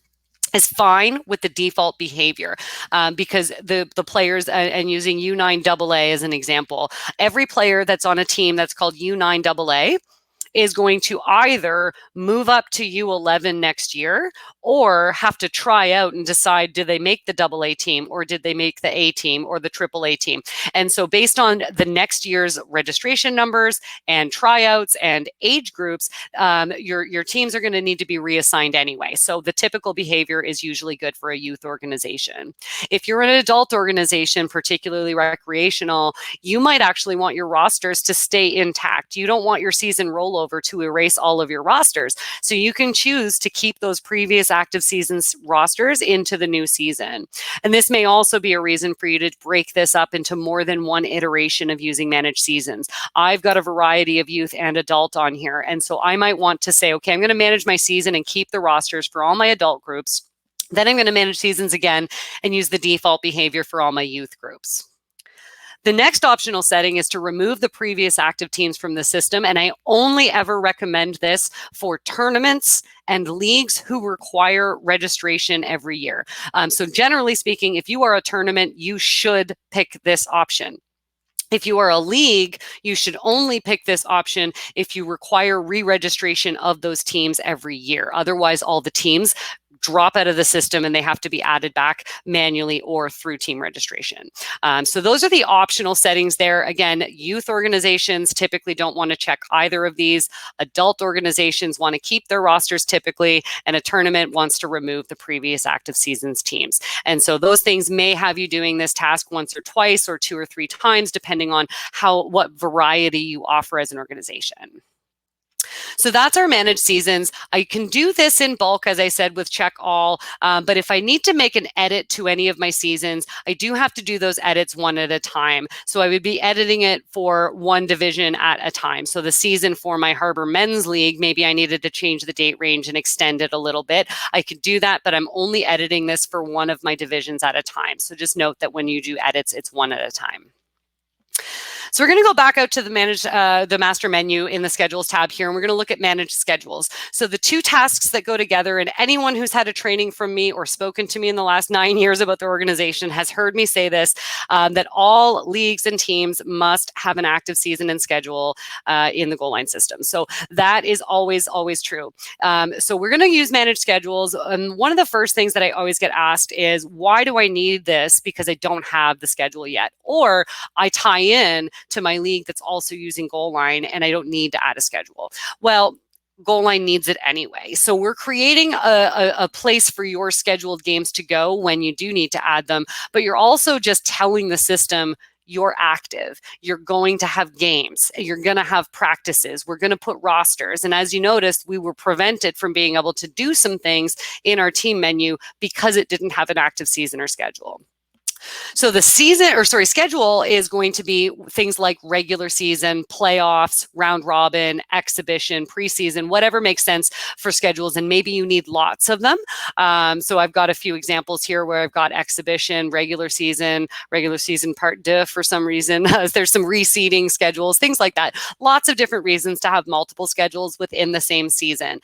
is fine with the default behavior because the players, and using U9AA as an example, every player that's on a team that's called U9AA is going to either move up to U11 next year or have to try out and decide, did they make the AA team or did they make the A team or the AAA team? And so based on the next year's registration numbers and tryouts and age groups, your teams are going to need to be reassigned anyway. So the typical behavior is usually good for a youth organization. If you're an adult organization, particularly recreational, you might actually want your rosters to stay intact. You don't want your season rollover to erase all of your rosters. So you can choose to keep those previous active seasons rosters into the new season. And this may also be a reason for you to break this up into more than one iteration of using managed seasons. I've got a variety of youth and adult on here. And so I might want to say, okay, I'm going to manage my season and keep the rosters for all my adult groups. Then I'm going to manage seasons again and use the default behavior for all my youth groups. The next optional setting is to remove the previous active teams from the system, and I only ever recommend this for tournaments and leagues who require registration every year. So generally speaking, if you are a tournament, you should pick this option. If you are a league, you should only pick this option if you require re-registration of those teams every year. Otherwise, all the teams drop out of the system and they have to be added back manually or through team registration. So those are the optional settings there. Again, youth organizations typically don't want to check either of these. Adult organizations want to keep their rosters typically, and a tournament wants to remove the previous active seasons teams. And so those things may have you doing this task once or twice or 2 or 3 times, depending on what variety you offer as an organization. So that's our managed seasons. I can do this in bulk, as I said, with check all. But if I need to make an edit to any of my seasons, I do have to do those edits one at a time. So I would be editing it for one division at a time. So the season for my Harbor Men's League, maybe I needed to change the date range and extend it a little bit. I could do that, but I'm only editing this for one of my divisions at a time. So just note that when you do edits, it's one at a time. So we're going to go back out to the master menu in the schedules tab here, and we're going to look at managed schedules. So the two tasks that go together, and anyone who's had a training from me or spoken to me in the last 9 years about the organization has heard me say this, that all leagues and teams must have an active season and schedule in the Goalline system. So that is always, always true. So we're going to use managed schedules. And one of the first things that I always get asked is, why do I need this? Because I don't have the schedule yet. Or I tie in to my league that's also using Goalline and I don't need to add a schedule. Well, Goalline needs it anyway. So we're creating a place for your scheduled games to go when you do need to add them, but you're also just telling the system you're active. You're going to have games. You're going to have practices. We're going to put rosters. And as you noticed, we were prevented from being able to do some things in our team menu because it didn't have an active season or schedule. So the schedule is going to be things like regular season, playoffs, round robin, exhibition, preseason, whatever makes sense for schedules. And maybe you need lots of them. So I've got a few examples here where I've got exhibition, regular season part deux for some reason. There's some reseeding schedules, things like that. Lots of different reasons to have multiple schedules within the same season.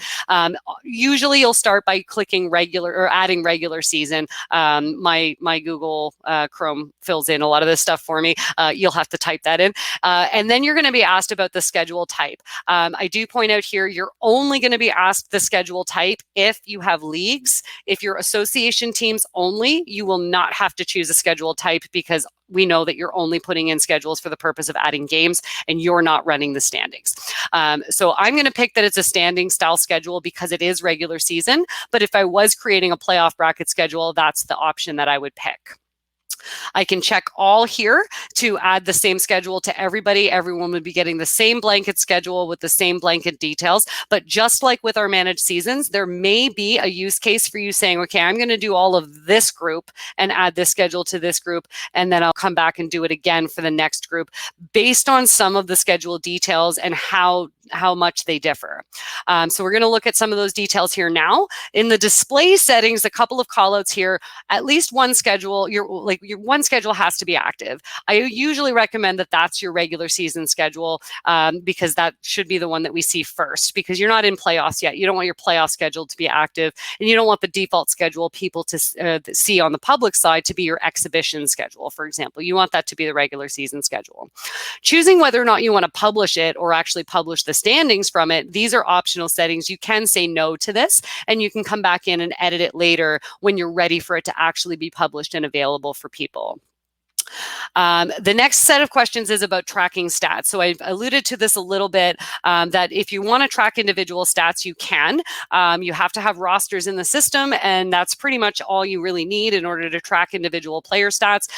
Usually you'll start by clicking regular or adding regular season. My Google Chrome fills in a lot of this stuff for me. You'll have to type that in. And then you're going to be asked about the schedule type. I do point out here, you're only going to be asked the schedule type if you have leagues. If you're association teams only, you will not have to choose a schedule type because we know that you're only putting in schedules for the purpose of adding games and you're not running the standings. So I'm going to pick that it's a standing style schedule because it is regular season. But if I was creating a playoff bracket schedule, that's the option that I would pick. I can check all here to add the same schedule to everybody. Everyone would be getting the same blanket schedule with the same blanket details. But just like with our managed seasons, there may be a use case for you saying, okay, I'm going to do all of this group and add this schedule to this group, and then I'll come back and do it again for the next group based on some of the schedule details and how much they differ. So we're going to look at some of those details here now. In the display settings, a couple of callouts here. At least one schedule, your one schedule has to be active. I usually recommend that that's your regular season schedule because that should be the one that we see first because you're not in playoffs yet. You don't want your playoff schedule to be active, and you don't want the default schedule people to see on the public side to be your exhibition schedule, for example. You want that to be the regular season schedule. Choosing whether or not you want to publish it or actually publish the standings from it, these are optional settings. You can say no to this, and you can come back in and edit it later when you're ready for it to actually be published and available for people. The next set of questions is about tracking stats. So I've alluded to this a little bit, that if you want to track individual stats, you can. You have to have rosters in the system, and that's pretty much all you really need in order to track individual player stats.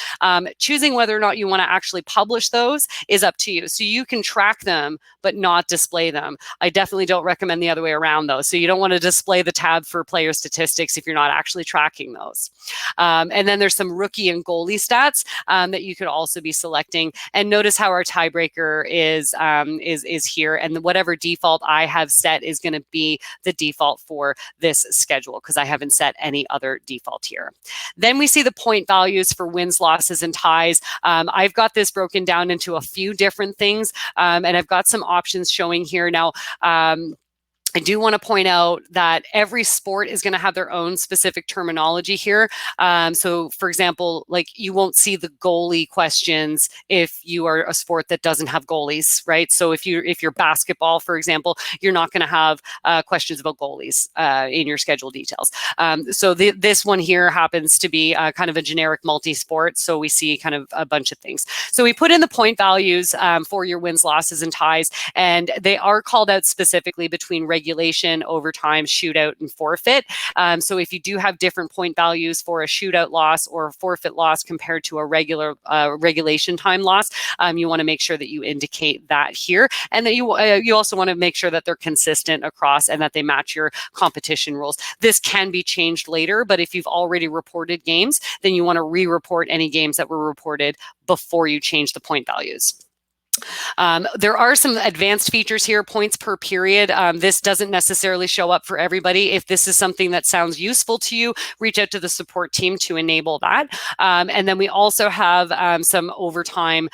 Choosing whether or not you want to actually publish those is up to you. So you can track them, but not display them. I definitely don't recommend the other way around, though. So you don't want to display the tab for player statistics if you're not actually tracking those. And then there's some rookie and goalie stats that you could also be selecting. And notice how our tiebreaker is here, and whatever default I have set is going to be the default for this schedule because I haven't set any other default here. Then we see the point values for wins, losses, and ties. I've got this broken down into a few different things, and I've got some options showing here now. I do want to point out that every sport is going to have their own specific terminology here. So, for example, like you won't see the goalie questions if you are a sport that doesn't have goalies, right? So if you're basketball, for example, you're not going to have questions about goalies in your schedule details. So this one here happens to be kind of a generic multi-sport. So we see kind of a bunch of things. So we put in the point values for your wins, losses, and ties, and they are called out specifically between regulation, overtime, shootout, and forfeit. So if you do have different point values for a shootout loss or a forfeit loss compared to a regular regulation time loss, you want to make sure that you indicate that here, and that you also want to make sure that they're consistent across and that they match your competition rules. This can be changed later, but if you've already reported games, then you want to re-report any games that were reported before you change the point values. There are some advanced features here, points per period. This doesn't necessarily show up for everybody. If this is something that sounds useful to you, reach out to the support team to enable that. And then we also have some overtime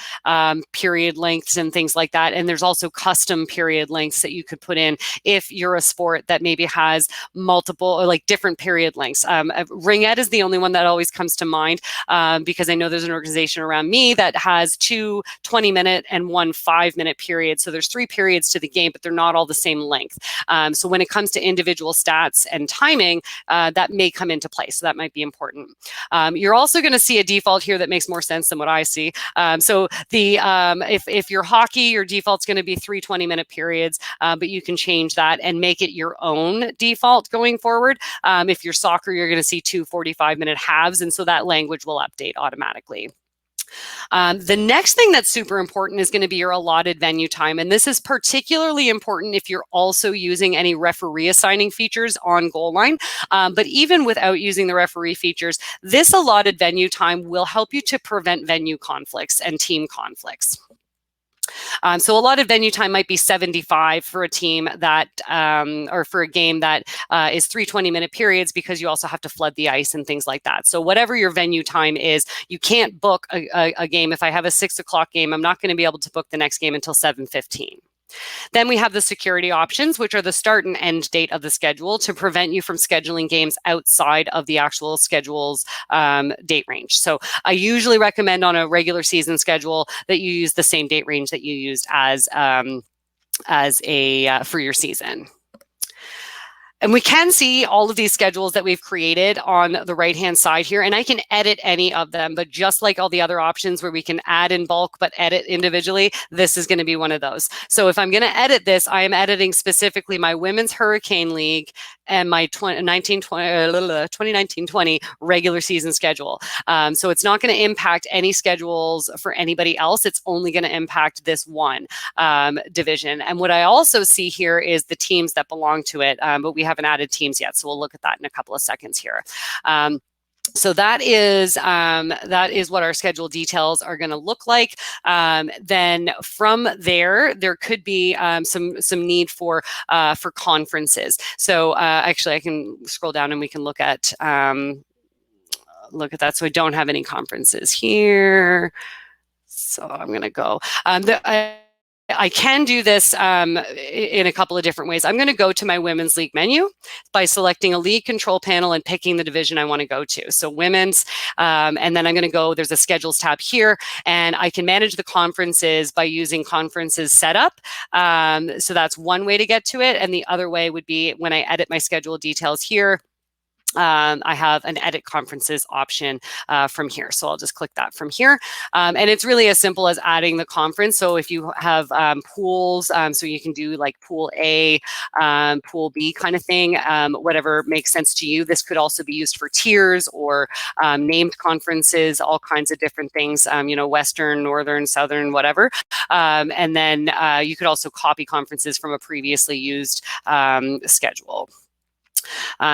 period lengths and things like that. And there's also custom period lengths that you could put in if you're a sport that maybe has multiple or like different period lengths. Ringette is the only one that always comes to mind because I know there's an organization around me that has 2 20-minute and 1 5-minute period. So there's 3 periods to the game, but they're not all the same length. So when it comes to individual stats and timing, that may come into play. So that might be important. You're also going to see a default here that makes more sense than what I see. So the if you're hockey, your default's going to be 3 20-minute periods, but you can change that and make it your own default going forward. If you're soccer, you're going to see 2 45-minute halves, and so that language will update automatically. The next thing that's super important is going to be your allotted venue time. And this is particularly important if you're also using any referee assigning features on Goalline. But even without using the referee features, this allotted venue time will help you to prevent venue conflicts and team conflicts. So a lot of venue time might be 75 for a team that, or for a game that is 3 20-minute periods, because you also have to flood the ice and things like that. So whatever your venue time is, you can't book a game. If I have a 6 o'clock game, I'm not going to be able to book the next game until 7:15. Then we have the security options, which are the start and end date of the schedule to prevent you from scheduling games outside of the actual schedule's date range. So I usually recommend on a regular season schedule that you use the same date range that you used as a for your season. And we can see all of these schedules that we've created on the right-hand side here, and I can edit any of them, but just like all the other options where we can add in bulk but edit individually, this is going to be one of those. So if I'm going to edit this, I am editing specifically my Women's Hurricane League and my 2019-20 regular season schedule. So it's not going to impact any schedules for anybody else. It's only going to impact this one division. And what I also see here is the teams that belong to it, but we haven't added teams yet. So we'll look at that in a couple of seconds here. So that is what our schedule details are going to look like. Then from there could be some need for conferences. So actually, I can scroll down and we can look at that. So I don't have any conferences here. So I'm going to go. I can do this in a couple of different ways. I'm going to go to my Women's League menu by selecting a league control panel and picking the division I want to go to. So women's, and then I'm going to go, there's a schedules tab here, and I can manage the conferences by using conferences setup. So that's one way to get to it. And the other way would be when I edit my schedule details here, I have an edit conferences option from here. So I'll just click that from here. And it's really as simple as adding the conference. So if you have pools, so you can do like pool A, pool B kind of thing, whatever makes sense to you. This could also be used for tiers or named conferences, all kinds of different things, Western, Northern, Southern, whatever. And then you could also copy conferences from a previously used schedule.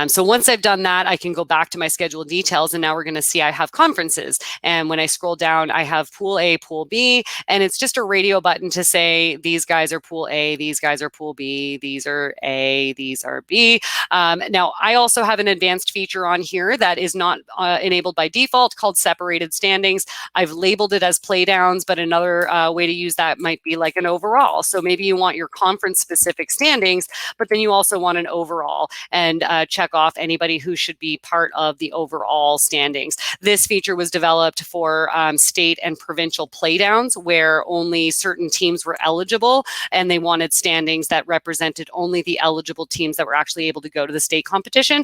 So once I've done that, I can go back to my schedule details, and now we're going to see I have conferences. And when I scroll down, I have pool A, pool B, and it's just a radio button to say these guys are pool A, these guys are pool B, these are A, these are B. Now, I also have an advanced feature on here that is not enabled by default called separated standings. I've labeled it as playdowns, but another way to use that might be like an overall. So maybe you want your conference-specific standings, but then you also want an overall, and check off anybody who should be part of the overall standings. This feature was developed for state and provincial playdowns where only certain teams were eligible, and they wanted standings that represented only the eligible teams that were actually able to go to the state competition.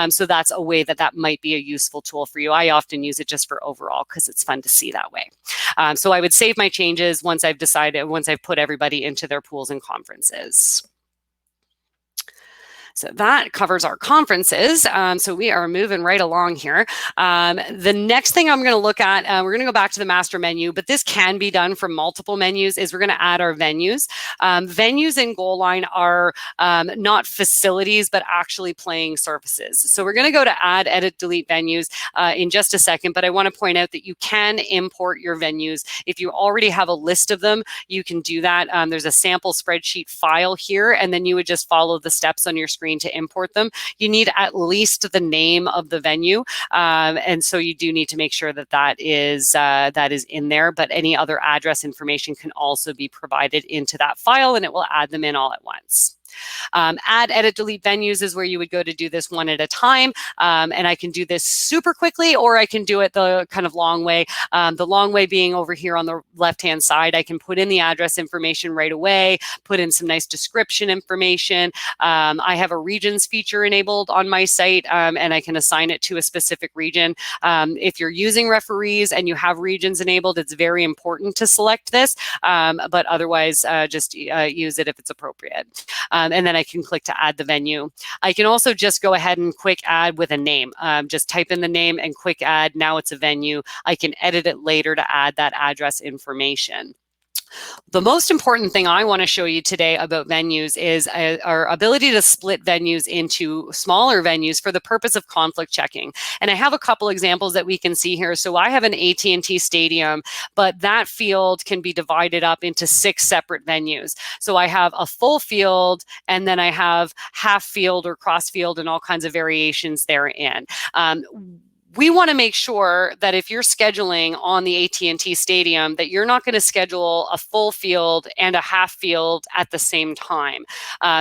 So that's a way that might be a useful tool for you. I often use it just for overall because it's fun to see that way. So I would save my changes once I've put everybody into their pools and conferences. So that covers our conferences. So we are moving right along here. The next thing I'm going to look at, we're going to go back to the master menu, but this can be done from multiple menus, is we're going to add our venues. Venues in Goalline are not facilities, but actually playing surfaces. So we're going to go to add, edit, delete venues in just a second, but I want to point out that you can import your venues. If you already have a list of them, you can do that. There's a sample spreadsheet file here, and then you would just follow the steps on your screen to import them. You need at least the name of the venue, and so you do need to make sure that is in there, but any other address information can also be provided into that file, and it will add them in all at once. Add, edit, delete venues is where you would go to do this one at a time. And I can do this super quickly, or I can do it the kind of long way. The long way being over here on the left-hand side. I can put in the address information right away, put in some nice description information. I have a regions feature enabled on my site, and I can assign it to a specific region. If you're using referees and you have regions enabled, it's very important to select this, but otherwise just use it if it's appropriate. and then I can click to add the venue. I can also just go ahead and quick add with a name. Just type in the name and quick add. Now it's a venue. I can edit it later to add that address information. The most important thing I want to show you today about venues is our ability to split venues into smaller venues for the purpose of conflict checking. And I have a couple examples that we can see here. So I have an AT&T stadium, but that field can be divided up into 6 separate venues. So I have a full field, and then I have half field or cross field and all kinds of variations therein. We want to make sure that if you're scheduling on the AT&T stadium, that you're not going to schedule a full field and a half field at the same time.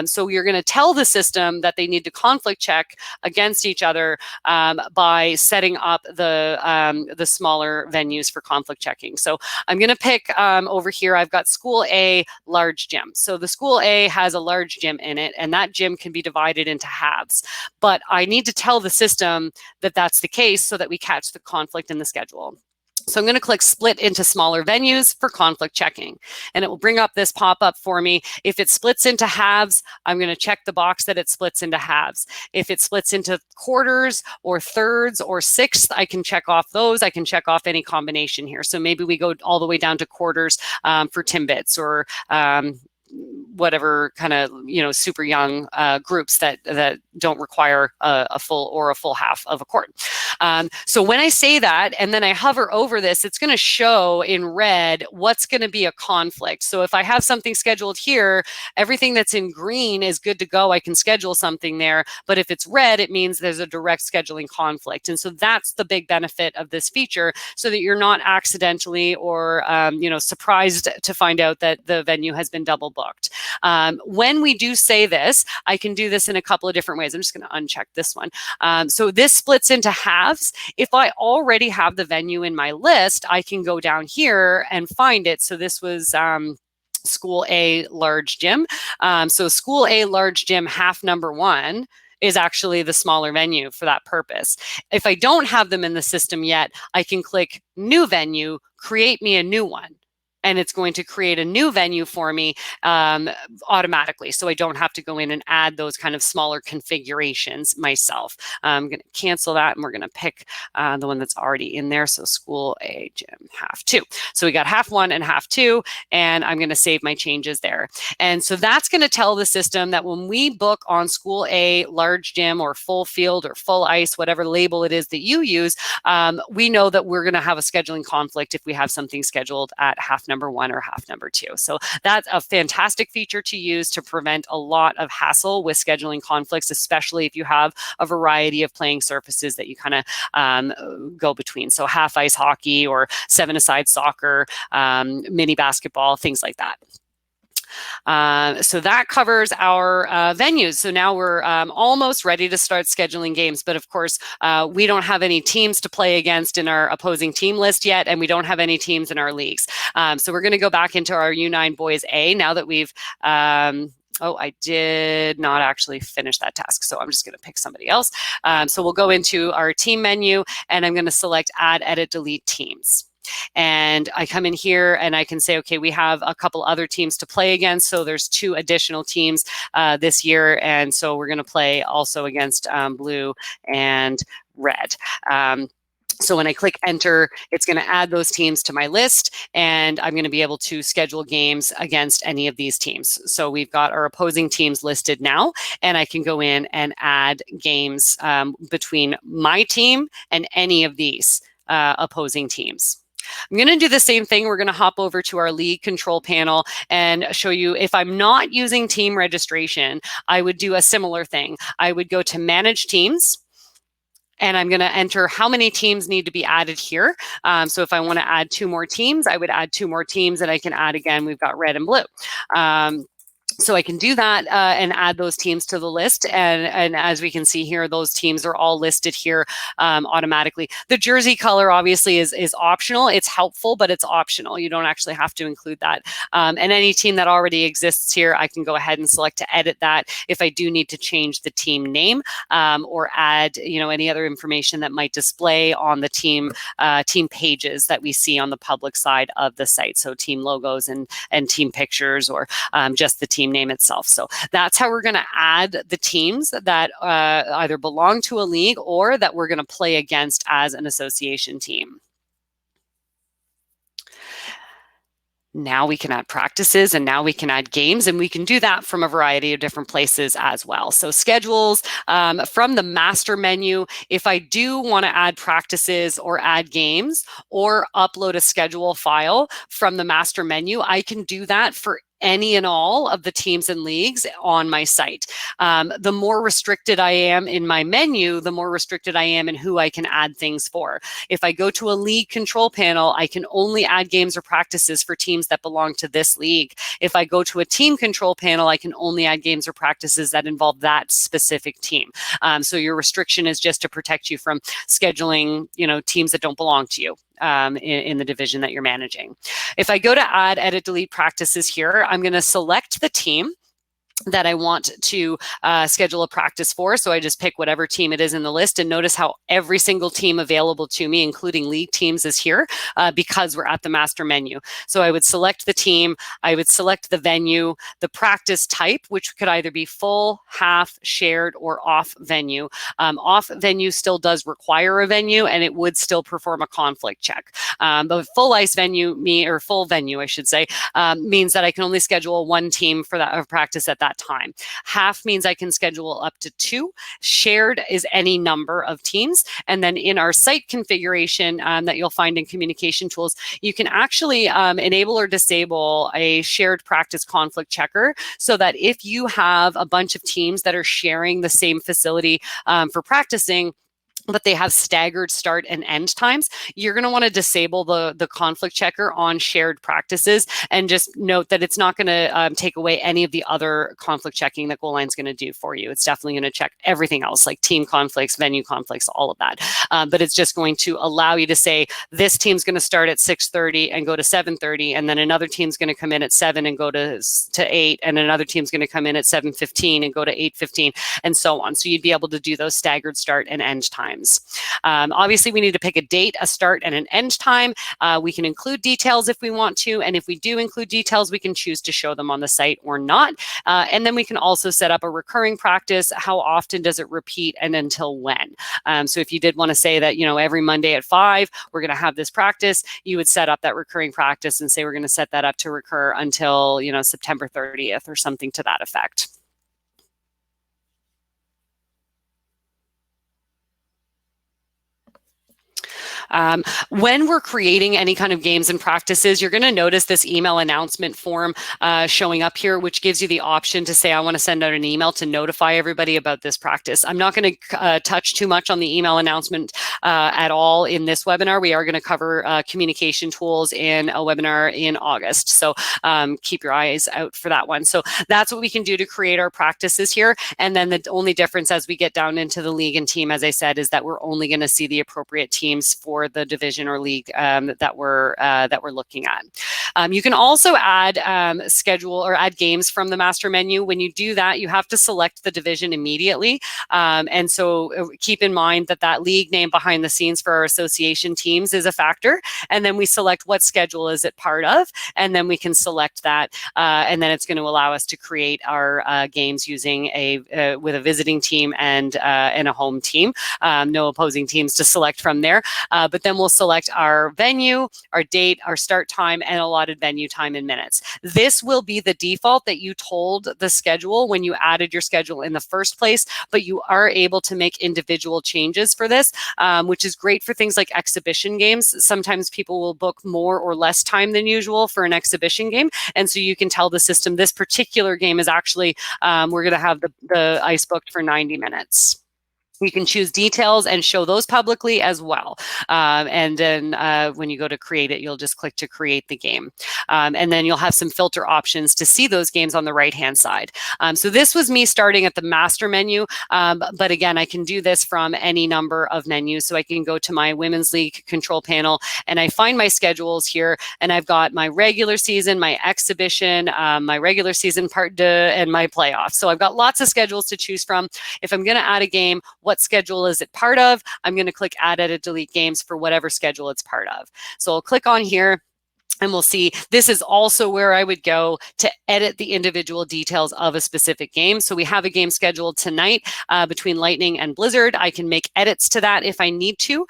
So you're going to tell the system that they need to conflict check against each other by setting up the smaller venues for conflict checking. So I'm going to pick over here, I've got School A, large gym. So the School A has a large gym in it, and that gym can be divided into halves. But I need to tell the system that that's the case, so that we catch the conflict in the schedule. So I'm going to click split into smaller venues for conflict checking, and it will bring up this pop-up for me. If it splits into halves, I'm going to check the box that it splits into halves. If it splits into quarters or thirds or sixths, I can check off those. I can check off any combination here. So maybe we go all the way down to quarters for Timbits or whatever kind of, super young groups that don't require a full or a full half of a court. So when I say that and then I hover over this, it's going to show in red what's going to be a conflict. So if I have something scheduled here, everything that's in green is good to go. I can schedule something there. But if it's red, it means there's a direct scheduling conflict. And so that's the big benefit of this feature, so that you're not accidentally or surprised to find out that the venue has been double booked. When we do say this, I can do this in a couple of different ways. I'm just going to uncheck this one. So this splits into halves. If I already have the venue in my list, I can go down here and find it. So this was School A, large gym. So School A, large gym, half number 1 is actually the smaller venue for that purpose. If I don't have them in the system yet, I can click new venue, create me a new one. And it's going to create a new venue for me automatically. So I don't have to go in and add those kind of smaller configurations myself. I'm going to cancel that, and we're going to pick the one that's already in there. So School A, gym, half 2. So we got half 1 and half 2, and I'm going to save my changes there. And so that's going to tell the system that when we book on School A, large gym or full field or full ice, whatever label it is that you use, we know that we're going to have a scheduling conflict if we have something scheduled at half number 1 or half number 2. So that's a fantastic feature to use to prevent a lot of hassle with scheduling conflicts, especially if you have a variety of playing surfaces that you kind of go between. So half ice hockey or 7-a-side soccer, mini basketball, things like that. So that covers our venues. So now we're almost ready to start scheduling games. But of course, we don't have any teams to play against in our opposing team list yet, and we don't have any teams in our leagues. So we're going to go back into our U9 Boys A now that we've oh, I did not actually finish that task, so I'm just going to pick somebody else. So we'll go into our team menu, and I'm going to select Add, Edit, Delete Teams. And I come in here and I can say, okay, we have a couple other teams to play against. So there's 2 additional teams this year. And so we're going to play also against blue and red. So when I click enter, it's going to add those teams to my list, and I'm going to be able to schedule games against any of these teams. So we've got our opposing teams listed now, and I can go in and add games between my team and any of these opposing teams. I'm going to do the same thing. We're going to hop over to our league control panel and show you if I'm not using team registration, I would do a similar thing. I would go to manage teams, and I'm going to enter how many teams need to be added here. So if I want to add 2 more teams, I would add 2 more teams, and I can add again, we've got red and blue. So I can do that and add those teams to the list. And as we can see here, those teams are all listed here automatically. The jersey color obviously is optional. It's helpful, but it's optional. You don't actually have to include that. And any team that already exists here, I can go ahead and select to edit that if I do need to change the team name or add, any other information that might display on the team pages that we see on the public side of the site. So team logos and team pictures, or just the team team name itself. So that's how we're going to add the teams that either belong to a league or that we're going to play against as an association team. Now we can add practices, and now we can add games, and we can do that from a variety of different places as well. So schedules from the master menu, if I do want to add practices or add games or upload a schedule file from the master menu, I can do that for any and all of the teams and leagues on my site. The more restricted I am in my menu, the more restricted I am in who I can add things for. If I go to a league control panel, I can only add games or practices for teams that belong to this league. If I go to a team control panel, I can only add games or practices that involve that specific team. So your restriction is just to protect you from scheduling, teams that don't belong to you. In the division that you're managing. If I go to add, edit, delete practices here, I'm going to select the team that I want to schedule a practice for. So I just pick whatever team it is in the list, and notice how every single team available to me, including league teams, is here because we're at the master menu. So I would select the team, I would select the venue, the practice type, which could either be full, half, shared, or off venue. Off venue still does require a venue, and it would still perform a conflict check. But full ice venue, or full venue, I should say, means that I can only schedule one team for that practice at that time. Half means I can schedule up to 2. Shared is any number of teams. And then in our site configuration that you'll find in communication tools, you can actually enable or disable a shared practice conflict checker, so that if you have a bunch of teams that are sharing the same facility for practicing, but they have staggered start and end times, you're going to want to disable the conflict checker on shared practices, and just note that it's not going to take away any of the other conflict checking that Goalline's going to do for you. It's definitely going to check everything else, like team conflicts, venue conflicts, all of that. But it's just going to allow you to say, this team's going to start at 6:30 and go to 7:30, and then another team's going to come in at 7 and go to 8, and another team's going to come in at 7:15 and go to 8:15, and so on. So you'd be able to do those staggered start and end times. Obviously, we need to pick a date, a start, and an end time. We can include details if we want to, and if we do include details, we can choose to show them on the site or not. And then we can also set up a recurring practice. How often does it repeat, and until when? So if you did want to say that, every Monday at 5, we're going to have this practice, you would set up that recurring practice and say we're going to set that up to recur until, September 30th or something to that effect. When we're creating any kind of games and practices, you're going to notice this email announcement form showing up here, which gives you the option to say, I want to send out an email to notify everybody about this practice. I'm not going to touch too much on the email announcement at all in this webinar. We are going to cover communication tools in a webinar in August. So keep your eyes out for that one. So that's what we can do to create our practices here. And then the only difference as we get down into the league and team, as I said, is that we're only going to see the appropriate teams for the division or league that we're looking at. You can also add schedule or add games from the master menu. When you do that, you have to select the division immediately. And so keep in mind that that league name behind the scenes for our association teams is a factor. And then we select what schedule is it part of, and then we can select that. And then it's going to allow us to create our games using with a visiting team and a home team. No opposing teams to select from there. But then we'll select our venue, our date, our start time, and allotted venue time in minutes. This will be the default that you told the schedule when you added your schedule in the first place, but you are able to make individual changes for this, which is great for things like exhibition games. Sometimes people will book more or less time than usual for an exhibition game, and so you can tell the system this particular game is actually, we're going to have the ice booked for 90 minutes. You can choose details and show those publicly as well. And then when you go to create it, you'll just click to create the game. And then you'll have some filter options to see those games on the right-hand side. So this was me starting at the master menu. But again, I can do this from any number of menus. So I can go to my Women's League control panel, and I find my schedules here. And I've got my regular season, my exhibition, my regular season part 2, and my playoffs. So I've got lots of schedules to choose from. If I'm going to add a game, what schedule is it part of? I'm going to click add, edit, delete games for whatever schedule it's part of. So I'll click on here. And we'll see, this is also where I would go to edit the individual details of a specific game. So we have a game scheduled tonight between Lightning and Blizzard. I can make edits to that if I need to.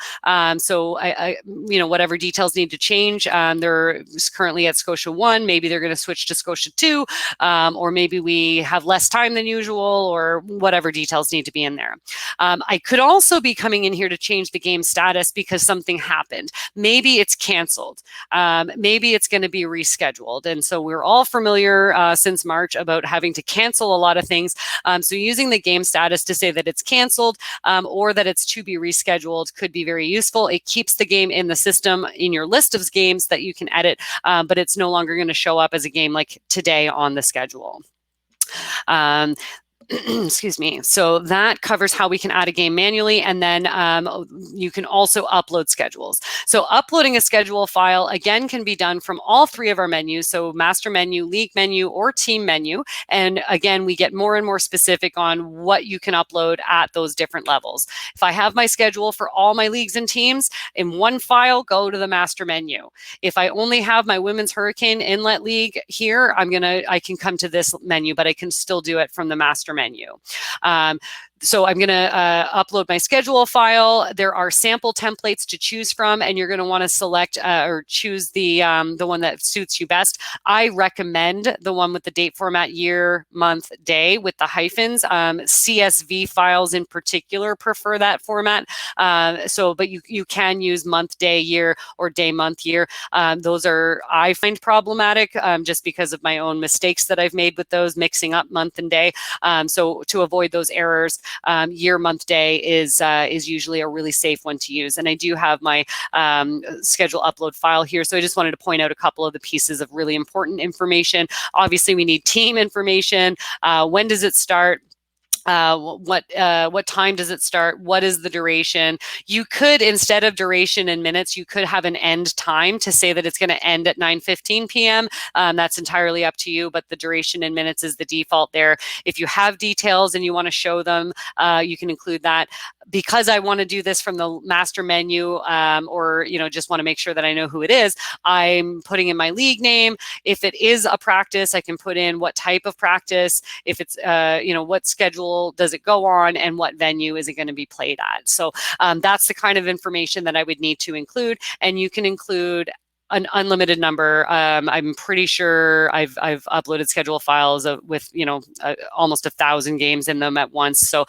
So whatever details need to change, they're currently at Scotia 1, maybe they're going to switch to Scotia 2, or maybe we have less time than usual, or whatever details need to be in there. I could also be coming in here to change the game status because something happened. Maybe it's canceled. Maybe it's going to be rescheduled. And so we're all familiar since March about having to cancel a lot of things. So using the game status to say that it's canceled or that it's to be rescheduled could be very useful. It keeps the game in the system in your list of games that you can edit, but it's no longer going to show up as a game like today on the schedule. Excuse me. So that covers how we can add a game manually, and then you can also upload schedules. So uploading a schedule file, again, can be done from all three of our menus, so master menu, league menu, or team menu. And again, we get more and more specific on what you can upload at those different levels. If I have my schedule for all my leagues and teams in one file, go to the master menu. If I only have my Women's Hurricane Inlet League here, I can come to this menu, but I can still do it from the master menu. So I'm going to upload my schedule file. There are sample templates to choose from, and you're going to want to select or choose the one that suits you best. I recommend the one with the date format, year, month, day, with the hyphens. CSV files in particular prefer that format. But you can use month, day, year, or day, month, year. Those are, I find, problematic just because of my own mistakes that I've made with those, mixing up month and day. So to avoid those errors, year, month, day is usually a really safe one to use. And I do have my schedule upload file here. So I just wanted to point out a couple of the pieces of really important information. Obviously, we need team information. When does it start? What time does it start? What is the duration? You could, instead of duration in minutes, you could have an end time to say that it's going to end at 9:15 p.m. That's entirely up to you, but the duration in minutes is the default there. If you have details and you want to show them, you can include that. Because I want to do this from the master menu, or just want to make sure that I know who it is, I'm putting in my league name. If it is a practice, I can put in what type of practice. If it's what schedule does it go on, and what venue is it going to be played at. So that's the kind of information that I would need to include, and you can include an unlimited number. I'm pretty sure I've uploaded schedule files with almost 1,000 games in them at once. So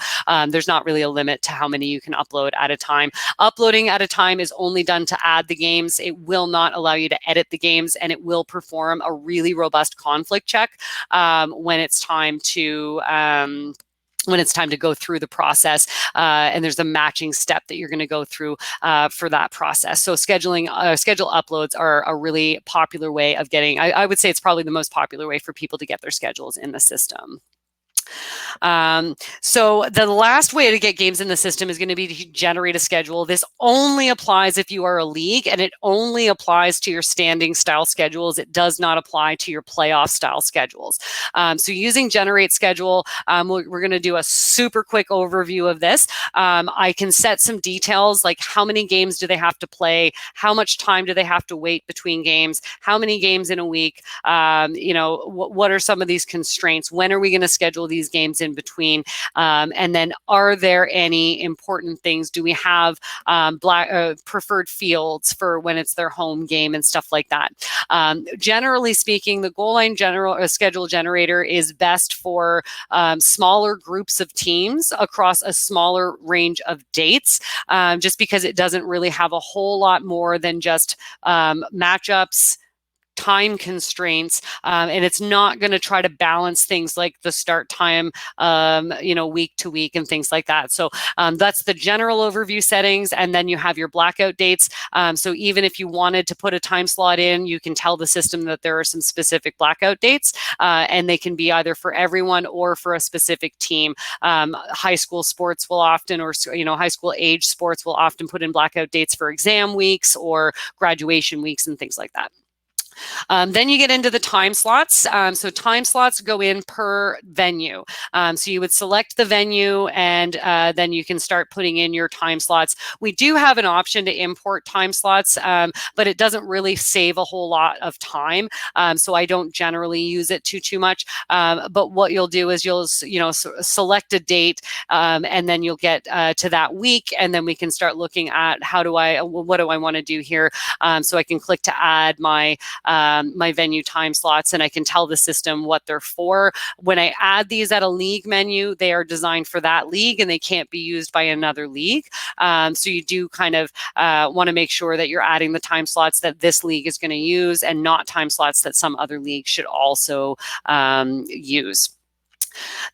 there's not really a limit to how many you can upload at a time. Uploading at a time is only done to add the games. It will not allow you to edit the games, and it will perform a really robust conflict check when it's time to go through the process, and there's a matching step that you're going to go through for that process. So schedule uploads are a really popular way of getting, I would say it's probably the most popular way for people to get their schedules in the system. So the last way to get games in the system is going to be to generate a schedule. This only applies if you are a league, and it only applies to your standing style schedules. It does not apply to your playoff style schedules. So using generate schedule, we're going to do a super quick overview of this. I can set some details like how many games do they have to play, how much time do they have to wait between games, how many games in a week, what are some of these constraints, when are we going to schedule these games in between, and then are there any important things? Do we have preferred fields for when it's their home game and stuff like that? Generally speaking, the Goalline schedule generator is best for smaller groups of teams across a smaller range of dates, just because it doesn't really have a whole lot more than just matchups, time constraints, and it's not going to try to balance things like the start time, week to week and things like that. So that's the general overview settings, and then you have your blackout dates. So even if you wanted to put a time slot in, you can tell the system that there are some specific blackout dates, and they can be either for everyone or for a specific team. High school sports will often, or high school age sports will often put in blackout dates for exam weeks or graduation weeks and things like that. Then you get into the time slots. So time slots go in per venue. So you would select the venue, and then you can start putting in your time slots. We do have an option to import time slots, but it doesn't really save a whole lot of time. So I don't generally use it too much. But what you'll do is you'll select a date, and then you'll get to that week, and then we can start looking at what do I want to do here. So I can click to add my venue time slots, and I can tell the system what they're for. When I add these at a league menu, they are designed for that league and they can't be used by another league. So you do kind of want to make sure that you're adding the time slots that this league is going to use and not time slots that some other league should also use.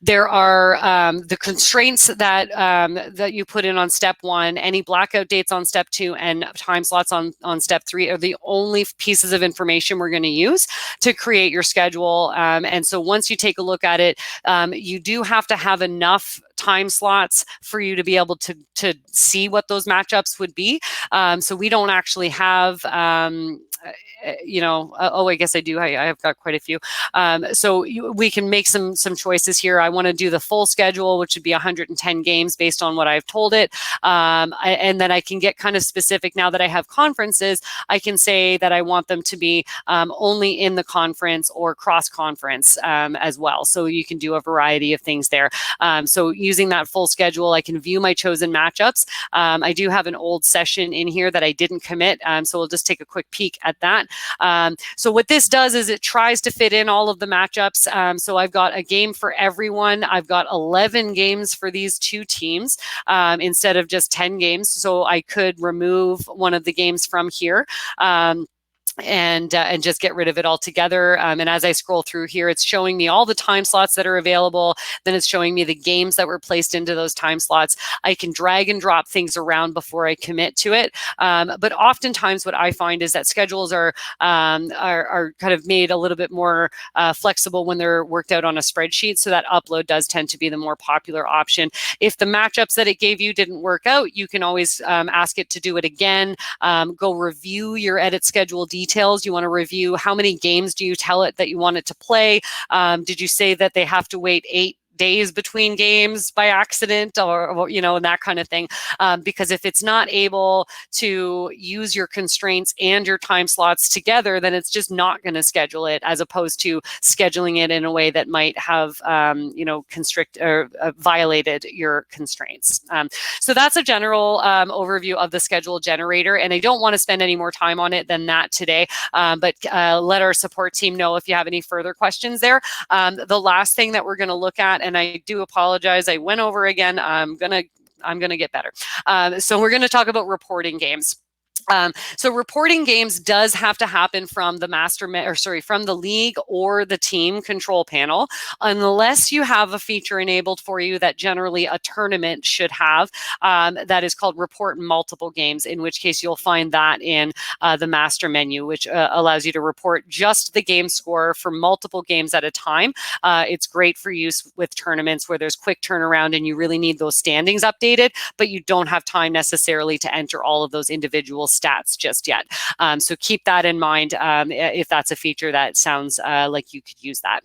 There are the constraints that you put in on step 1, any blackout dates on step 2, and time slots on step 3 are the only pieces of information we're going to use to create your schedule. And so once you take a look at it, you do have to have enough time slots for you to be able to see what those matchups would be. So we don't actually have I guess I do. I've got quite a few. So we can make some choices here. I want to do the full schedule, which would be 110 games based on what I've told it. And then I can get kind of specific. Now that I have conferences, I can say that I want them to be only in the conference or cross-conference as well. So you can do a variety of things there. So using that full schedule, I can view my chosen matchups. I do have an old session in here that I didn't commit. So we'll just take a quick peek at that. So what this does is it tries to fit in all of the matchups. So I've got a game for everyone. I've got 11 games for these two teams instead of just 10 games. So I could remove one of the games from here. And just get rid of it altogether. And as I scroll through here, it's showing me all the time slots that are available. Then it's showing me the games that were placed into those time slots. I can drag and drop things around before I commit to it. But oftentimes what I find is that schedules are kind of made a little bit more flexible when they're worked out on a spreadsheet. So that upload does tend to be the more popular option. If the matchups that it gave you didn't work out, you can always ask it to do it again. Go review your edit schedule details. You want to review how many games do you tell it that you want it to play. Did you say that they have to wait 8 days between games by accident, or and that kind of thing, because if it's not able to use your constraints and your time slots together, then it's just not going to schedule it, as opposed to scheduling it in a way that might have constrict or violated your constraints. So that's a general overview of the schedule generator, and I don't want to spend any more time on it than that today, but let our support team know if you have any further questions there. The last thing that we're going to look at, and I do apologize, I went over again. I'm gonna get better. So we're going to talk about reporting games. So reporting games does have to happen from the from the league or the team control panel, unless you have a feature enabled for you that generally a tournament should have, that is called report multiple games, in which case you'll find that in the master menu, which allows you to report just the game score for multiple games at a time. It's great for use with tournaments where there's quick turnaround and you really need those standings updated, but you don't have time necessarily to enter all of those individual stats just yet. So keep that in mind if that's a feature that sounds like you could use that.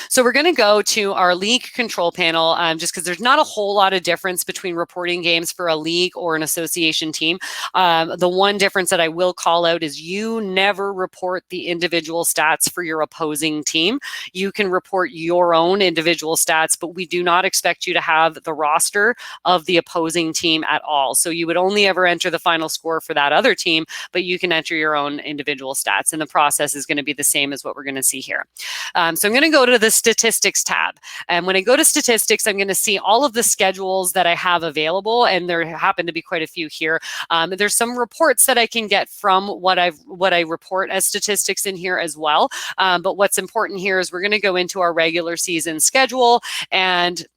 So we're going to go to our league control panel, just because there's not a whole lot of difference between reporting games for a league or an association team. The one difference that I will call out is you never report the individual stats for your opposing team. You can report your own individual stats, but we do not expect you to have the roster of the opposing team at all. So you would only ever enter the final score for that other team, but you can enter your own individual stats, and the process is going to be the same as what we're going to see here. So I'm going to go to the statistics tab. And when I go to statistics, I'm going to see all of the schedules that I have available, and there happen to be quite a few here. There's some reports that I can get from what I report as statistics in here as well. But what's important here is we're going to go into our regular season schedule, and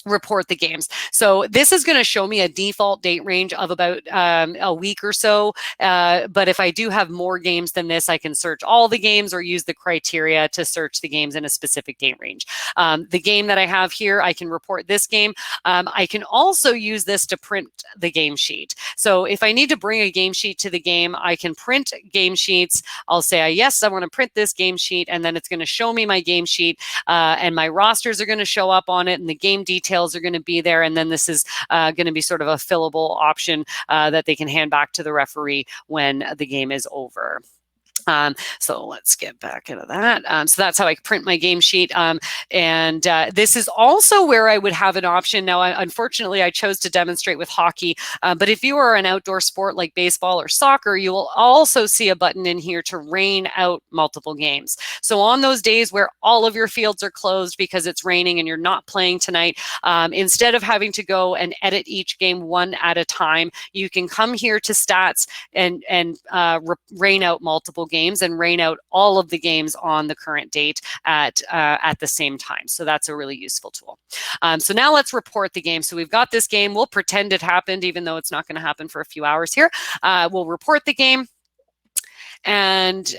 report the games. So this is going to show me a default date range of about a week or so. But if I do have more games than this, I can search all the games or use the criteria to search the games in a specific date range. The game that I have here, I can report this game. I can also use this to print the game sheet. So if I need to bring a game sheet to the game, I can print game sheets. I'll say, yes, I want to print this game sheet, and then it's going to show me my game sheet, and my rosters are going to show up on it, and the game details are going to be there. And then this is going to be sort of a fillable option that they can hand back to the referee when the game is over. So let's get back into that. So that's how I print my game sheet. And this is also where I would have an option. Now, unfortunately, I chose to demonstrate with hockey, but if you are an outdoor sport like baseball or soccer, you will also see a button in here to rain out multiple games. So on those days where all of your fields are closed because it's raining and you're not playing tonight, instead of having to go and edit each game one at a time, you can come here to stats and rain out multiple games and rain out all of the games on the current date at the same time. So that's a really useful tool. So now let's report the game. So we've got this game. We'll pretend it happened, even though it's not going to happen for a few hours here. We'll report the game. And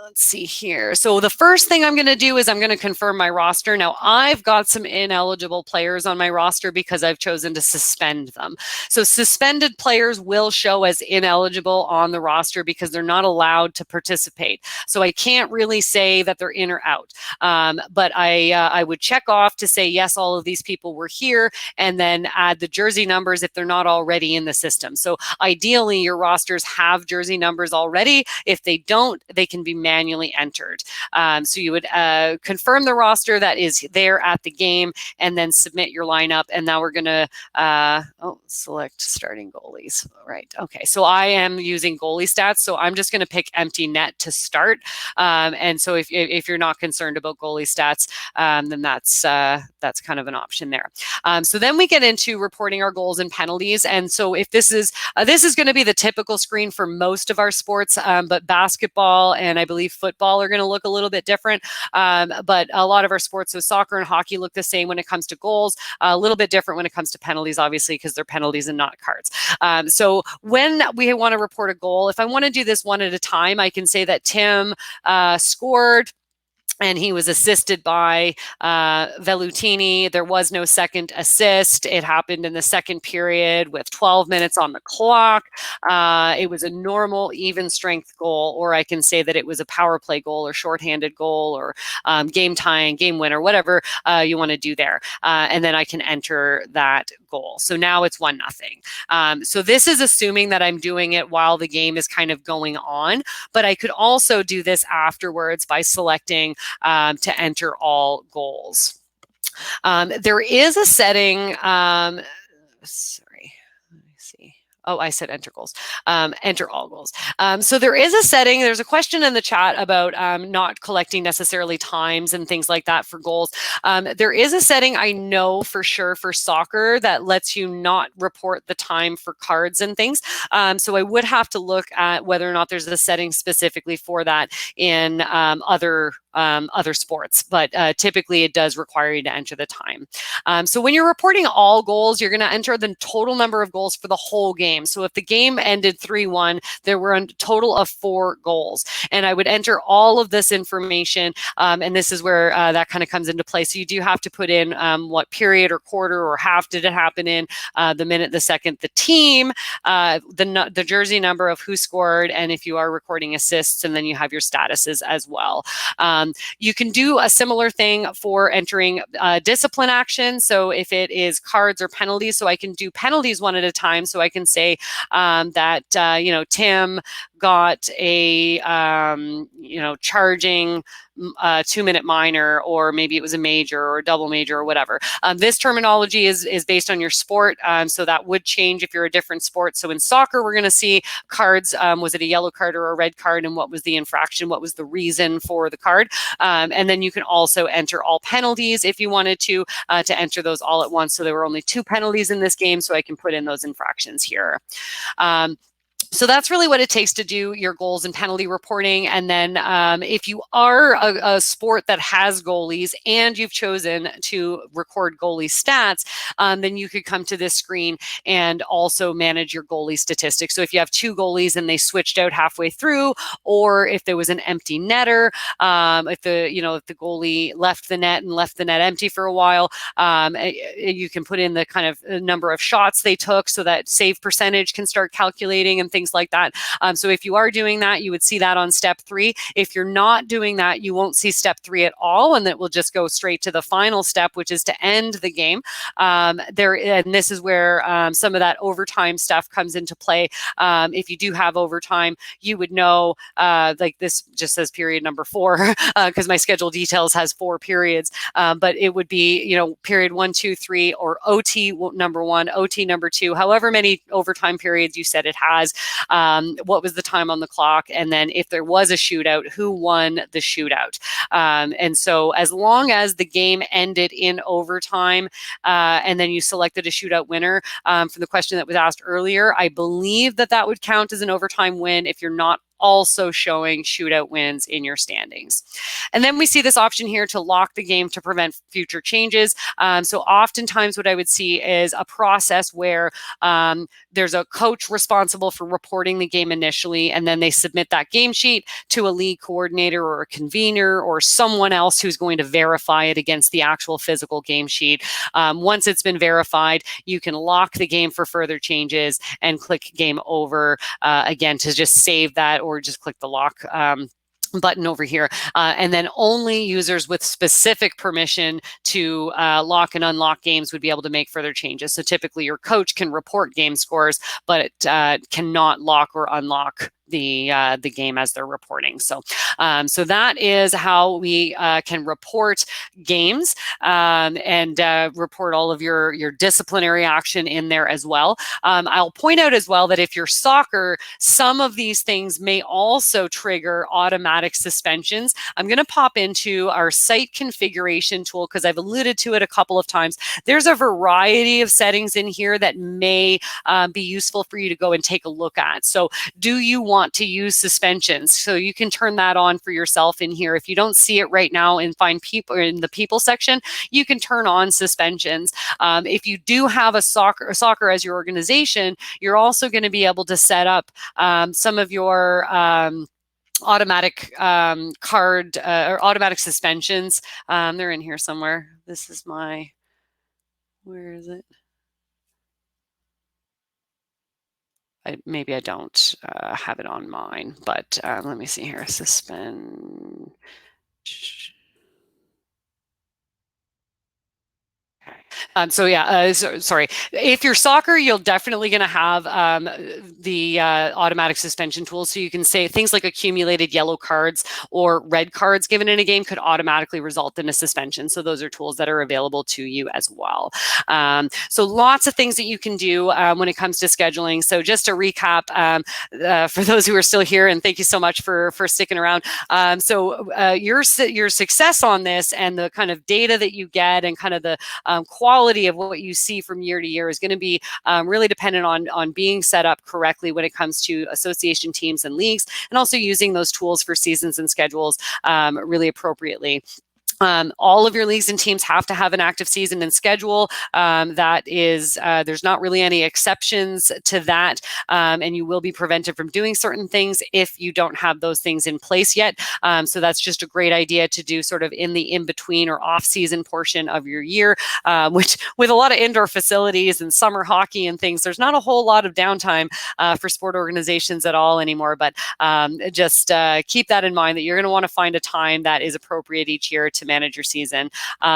let's see here. So the first thing I'm going to do is I'm going to confirm my roster. Now, I've got some ineligible players on my roster because I've chosen to suspend them. So suspended players will show as ineligible on the roster because they're not allowed to participate. So I can't really say that they're in or out. But I would check off to say, yes, all of these people were here, and then add the jersey numbers if they're not already in the system. So ideally, your rosters have jersey numbers already. If they don't, they can be manually entered. So you would confirm the roster that is there at the game and then submit your lineup. And now we're going to select starting goalies. Right. Okay. So I am using goalie stats. So I'm just going to pick empty net to start. And so if you're not concerned about goalie stats, then that's kind of an option there. So then we get into reporting our goals and penalties. And so if this is going to be the typical screen for most of our sports, but basketball and I believe football are going to look a little bit different. But a lot of our sports, so soccer and hockey, look the same when it comes to goals, a little bit different when it comes to penalties, obviously, because they're penalties and not cards. So when we want to report a goal, if I want to do this one at a time, I can say that Tim scored, and he was assisted by Velutini. There was no second assist. It happened in the second period with 12 minutes on the clock. It was a normal, even strength goal, or I can say that it was a power play goal or shorthanded goal or game tying, game winner, whatever you want to do there. And then I can enter that goal. So now it's 1-0. So this is assuming that I'm doing it while the game is kind of going on, but I could also do this afterwards by selecting to enter all goals. There is a setting, sorry, let me see. Oh, I said enter goals. Enter all goals. So there is a setting. There's a question in the chat about not collecting necessarily times and things like that for goals. There is a setting I know for sure for soccer that lets you not report the time for cards and things. So I would have to look at whether or not there's a setting specifically for that in other sports, but typically it does require you to enter the time. So when you're reporting all goals, you're going to enter the total number of goals for the whole game. So if the game ended 3-1, there were a total of 4 goals. And I would enter all of this information, and this is where that kind of comes into play. So you do have to put in what period or quarter or half did it happen in, the minute, the second, the team, the jersey number of who scored, and if you are recording assists, and then you have your statuses as well. You can do a similar thing for entering discipline action. So if it is cards or penalties, so I can do penalties one at a time. So I can say that, Tim got a, charging 2-minute minor, or maybe it was a major or a double major or whatever. This terminology is based on your sport. So that would change if you're a different sport. So in soccer, we're going to see cards. Was it a yellow card or a red card? And what was the infraction? What was the reason for the card? And then you can also enter all penalties if you wanted to enter those all at once. So there were only 2 penalties in this game. So I can put in those infractions here. So that's really what it takes to do your goals and penalty reporting. And then if you are a sport that has goalies and you've chosen to record goalie stats, then you could come to this screen and also manage your goalie statistics. So if you have two goalies and they switched out halfway through, or if there was an empty netter, if the goalie left the net and left the net empty for a while, you can put in the kind of number of shots they took, so that save percentage can start calculating and things like that. So if you are doing that, you would see that on step 3. If you're not doing that, you won't see step 3 at all, and that will just go straight to the final step, which is to end the game. And this is where some of that overtime stuff comes into play. If you do have overtime, you would know, like this just says period number 4, because my schedule details has 4 periods, but it would be, period 1, 2, 3, or OT number 1, OT number 2, however many overtime periods you said it has, what was the time on the clock, and then if there was a shootout, who won the shootout. And so as long as the game ended in overtime, and then you selected a shootout winner, from the question that was asked earlier, I believe that would count as an overtime win if you're not also showing shootout wins in your standings. And then we see this option here to lock the game to prevent future changes. So oftentimes what I would see is a process where there's a coach responsible for reporting the game initially, and then they submit that game sheet to a league coordinator or a convener or someone else who's going to verify it against the actual physical game sheet. Once it's been verified, you can lock the game for further changes and click game over again to just save that, or just click the lock button over here, and then only users with specific permission to lock and unlock games would be able to make further changes. So typically your coach can report game scores, but it cannot lock or unlock the game as they're reporting. So that is how we can report games, and report all of your disciplinary action in there as well. I'll point out as well that if you're soccer, some of these things may also trigger automatic suspensions. I'm going to pop into our site configuration tool because I've alluded to it a couple of times. There's a variety of settings in here that may be useful for you to go and take a look at. So do you want to use suspensions? So you can turn that on for yourself in here. If you don't see it right now and find people in the people section, you can turn on suspensions. If you do have a soccer as your organization, you're also going to be able to set up some of your automatic card or automatic suspensions. They're in here somewhere. This is where is it? Maybe I don't have it on mine, but let me see here. Suspend. Sorry. If you're soccer, you're definitely going to have the automatic suspension tools. So you can say things like accumulated yellow cards or red cards given in a game could automatically result in a suspension. So those are tools that are available to you as well. So lots of things that you can do when it comes to scheduling. So just to recap, for those who are still here, and thank you so much for sticking around. Your success on this and the kind of data that you get and kind of the quality of what you see from year to year is going to be really dependent on being set up correctly when it comes to association teams and leagues, and also using those tools for seasons and schedules really appropriately. All of your leagues and teams have to have an active season and schedule. That is, there's not really any exceptions to that, and you will be prevented from doing certain things if you don't have those things in place yet. So that's just a great idea to do sort of in the in-between or off-season portion of your year, which with a lot of indoor facilities and summer hockey and things, there's not a whole lot of downtime for sport organizations at all anymore. But just keep that in mind, that you're going to want to find a time that is appropriate each year to manage your season.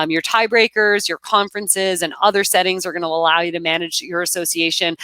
Your tiebreakers, your conferences, and other settings are going to allow you to manage your association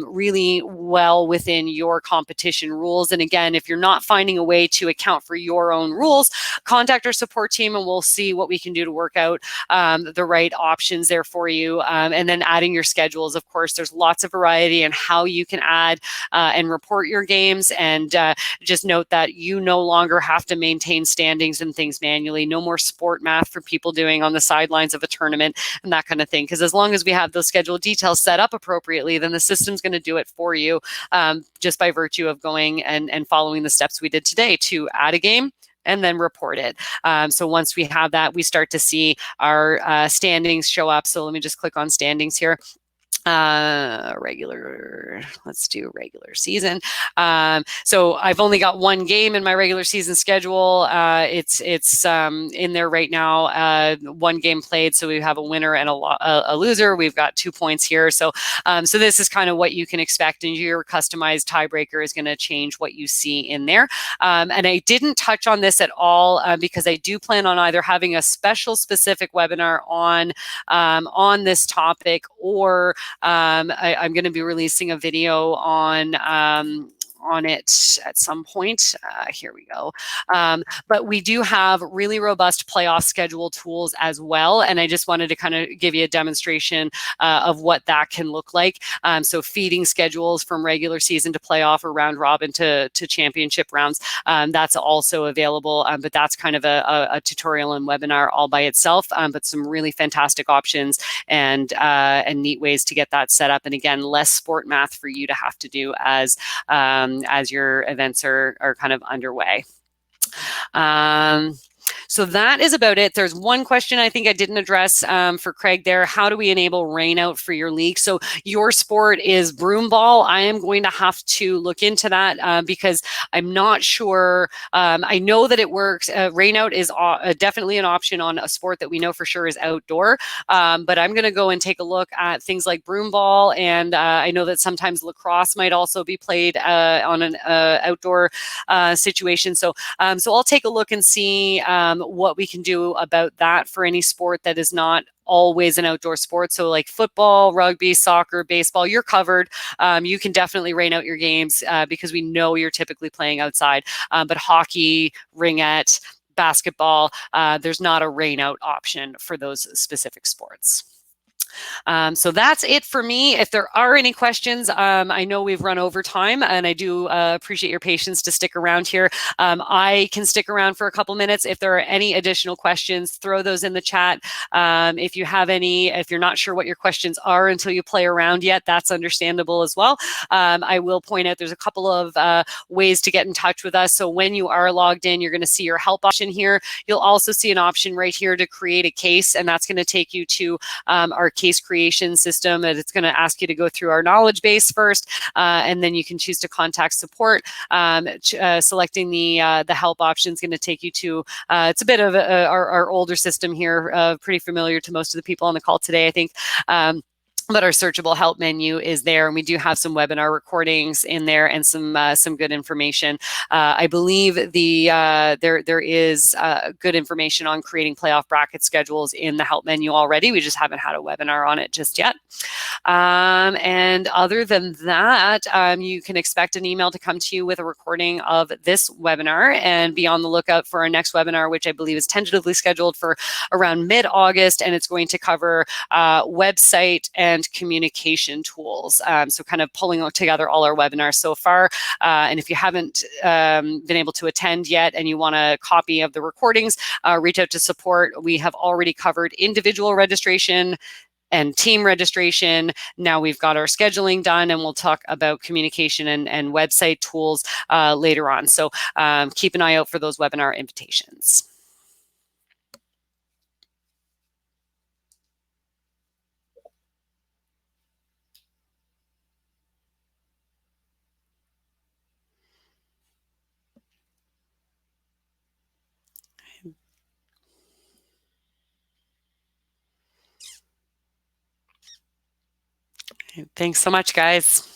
really well within your competition rules. And again, if you're not finding a way to account for your own rules, contact our support team and we'll see what we can do to work out the right options there for you. And then adding your schedules, of course, there's lots of variety in how you can add and report your games. And just note that you no longer have to maintain standings and things manually. No more sport sport math for people doing on the sidelines of a tournament and that kind of thing. Because as long as we have those schedule details set up appropriately, then the system's going to do it for you, just by virtue of going and following the steps we did today to add a game and then report it. So once we have that, we start to see our standings show up. So let me just click on standings here. Let's do regular season. So I've only got one game in my regular season schedule. It's in there right now. One game played, so we have a winner and a loser. We've got 2 points here. So this is kind of what you can expect, and your customized tiebreaker is going to change what you see in there. And I didn't touch on this at all because I do plan on either having a special specific webinar on this topic, or I'm going to be releasing a video on it at some point. Here we go. But we do have really robust playoff schedule tools as well. And I just wanted to kind of give you a demonstration of what that can look like. So feeding schedules from regular season to playoff or round robin to championship rounds. That's also available, but that's kind of a tutorial and webinar all by itself, but some really fantastic options and neat ways to get that set up. And again, less sport math for you to have to do as your events are kind of underway. So that is about it. There's one question I think I didn't address for Craig there. How do we enable rain out for your league? So your sport is broomball. I am going to have to look into that because I'm not sure. I know that it works. Rain out is definitely an option on a sport that we know for sure is outdoor. But I'm going to go and take a look at things like broomball. And I know that sometimes lacrosse might also be played on an outdoor situation. So I'll take a look and see what we can do about that for any sport that is not always an outdoor sport. So like football, rugby, soccer, baseball, you're covered. You can definitely rain out your games because we know you're typically playing outside. But hockey, ringette, basketball, there's not a rain out option for those specific sports. So that's it for me. If there are any questions, I know we've run over time, and I do appreciate your patience to stick around here. I can stick around for a couple minutes. If there are any additional questions, throw those in the chat. If you have any, if you're not sure what your questions are until you play around yet, that's understandable as well. I will point out there's a couple of ways to get in touch with us. So when you are logged in, you're going to see your help option here. You'll also see an option right here to create a case, and that's going to take you to our case creation system, and it's going to ask you to go through our knowledge base first, and then you can choose to contact support. Selecting the help option is going to take you to, it's a bit of our older system here, pretty familiar to most of the people on the call today, I think. But our searchable help menu is there, and we do have some webinar recordings in there and some good information. I believe there is good information on creating playoff bracket schedules in the help menu already. We just haven't had a webinar on it just yet. And other than that, you can expect an email to come to you with a recording of this webinar, and be on the lookout for our next webinar, which I believe is tentatively scheduled for around mid-August, and it's going to cover website and communication tools. So kind of pulling together all our webinars so far. And if you haven't been able to attend yet and you want a copy of the recordings, reach out to support. We have already covered individual registration and team registration. Now we've got our scheduling done, and we'll talk about communication and website tools later on. So keep an eye out for those webinar invitations. Thanks so much, guys.